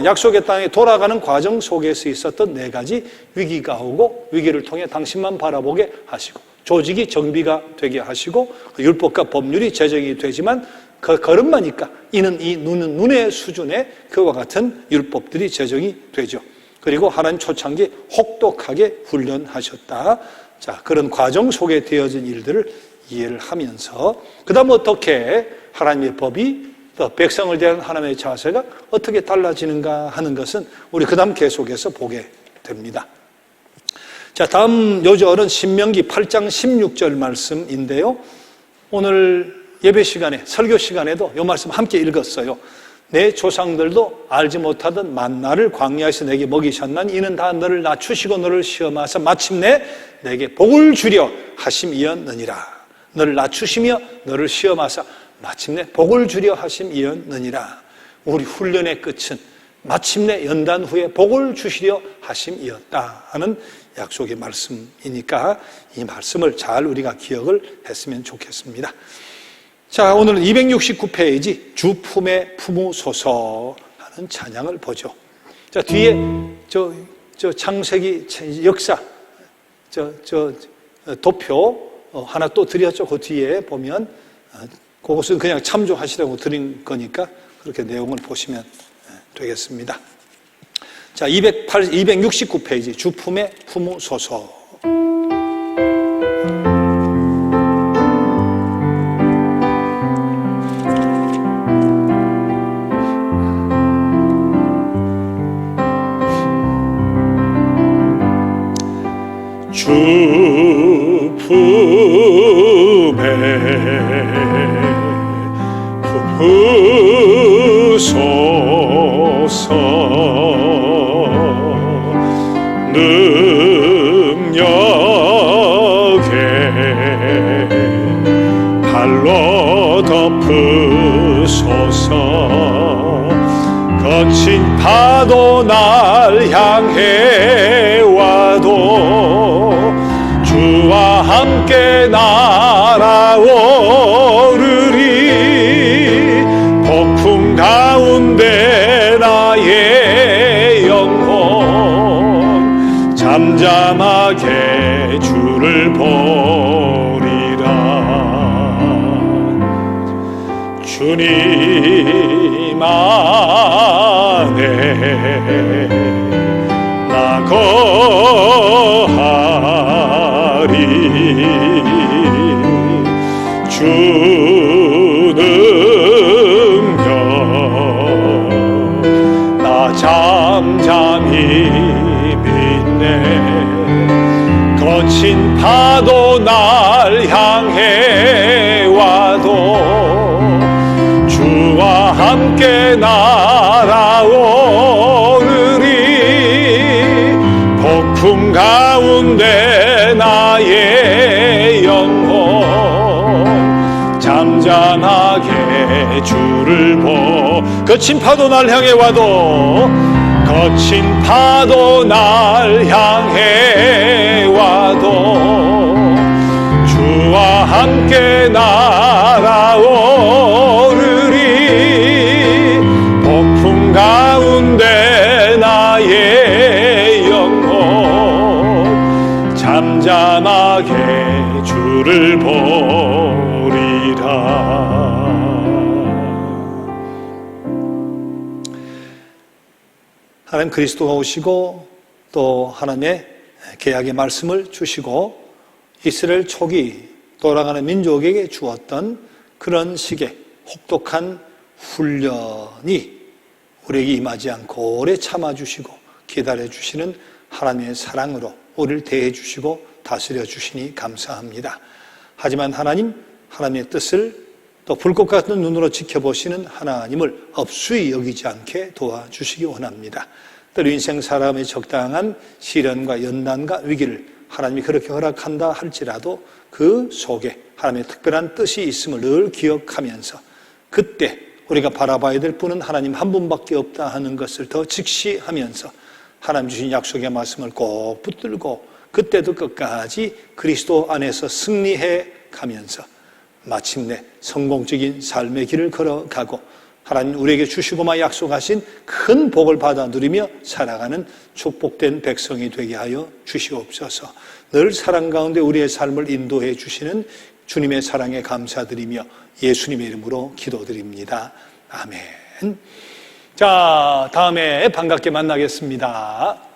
약속의 땅에 돌아가는 과정 속에서 있었던 4가지 위기가 오고, 위기를 통해 당신만 바라보게 하시고, 조직이 정비가 되게 하시고, 율법과 법률이 제정이 되지만 그 걸음마니까 이는 눈의 수준의 그와 같은 율법들이 제정이 되죠. 그리고 하나님 초창기 혹독하게 훈련하셨다. 자, 그런 과정 속에 되어진 일들을 이해를 하면서, 그 다음 어떻게 하나님의 법이 또 백성을 대한 하나님의 자세가 어떻게 달라지는가 하는 것은 우리 그 다음 계속해서 보게 됩니다. 자, 다음 요절은 신명기 8장 16절 말씀인데요. 오늘 예배 시간에, 설교 시간에도 이 말씀 함께 읽었어요. 내 조상들도 알지 못하던 만나를 광야에서 내게 먹이셨나니 이는 다 너를 낮추시고 너를 시험하사 마침내 내게 복을 주려 하심이었느니라. 너를 낮추시며 너를 시험하사 마침내 복을 주려 하심이었느니라. 우리 훈련의 끝은 마침내 연단 후에 복을 주시려 하심이었다 하는 약속의 말씀이니까 이 말씀을 잘 우리가 기억을 했으면 좋겠습니다. 자, 오늘은 269페이지 주 품에 품으소서 하는 찬양을 보죠. 자, 뒤에 저 창세기 역사 도표 하나 또 드렸죠. 그 뒤에 보면 그것은 그냥 참조하시라고 드린 거니까 그렇게 내용을 보시면 되겠습니다. 자, 269페이지 주 품에 품으소서. 주 품에 품으소서. 능력에 발로 덮으소서. 거친 파도 날 향해 와도 주와 함께 날아오르리. 폭풍 가운데 나의 영혼 잠잠하게 주를 보리라. 주님 안에 나 거하리. 주 능력 나 잠잠히 믿네. 거친 파도 날 향해 와도 주와 함께 날아오르리. 폭풍 가운데 나의 영혼 잠잠하게 주를 거친 파도 날 향해 와도 거친 파도 날 향해 와도 주와 함께 날아오르리. 폭풍 가운데 나의 영혼 잠잠하게 주를 보리라. 하나님 그리스도가 오시고 또 하나님의 계약의 말씀을 주시고 이스라엘 초기 돌아가는 민족에게 주었던 그런 식의 혹독한 훈련이 우리에게 임하지 않고 오래 참아주시고 기다려주시는 하나님의 사랑으로 우리를 대해주시고 다스려주시니 감사합니다. 하지만 하나님의 뜻을 또 불꽃 같은 눈으로 지켜보시는 하나님을 업수히 여기지 않게 도와주시기 원합니다. 또 인생 사람의 적당한 시련과 연단과 위기를 하나님이 그렇게 허락한다 할지라도 그 속에 하나님의 특별한 뜻이 있음을 늘 기억하면서 그때 우리가 바라봐야 될 분은 하나님 한 분밖에 없다 하는 것을 더 직시하면서 하나님 주신 약속의 말씀을 꼭 붙들고 그때도 끝까지 그리스도 안에서 승리해 가면서 마침내 성공적인 삶의 길을 걸어가고 하나님 우리에게 주시고만 약속하신 큰 복을 받아 누리며 살아가는 축복된 백성이 되게 하여 주시옵소서. 늘 사랑 가운데 우리의 삶을 인도해 주시는 주님의 사랑에 감사드리며 예수님의 이름으로 기도드립니다. 아멘. 자, 다음에 반갑게 만나겠습니다.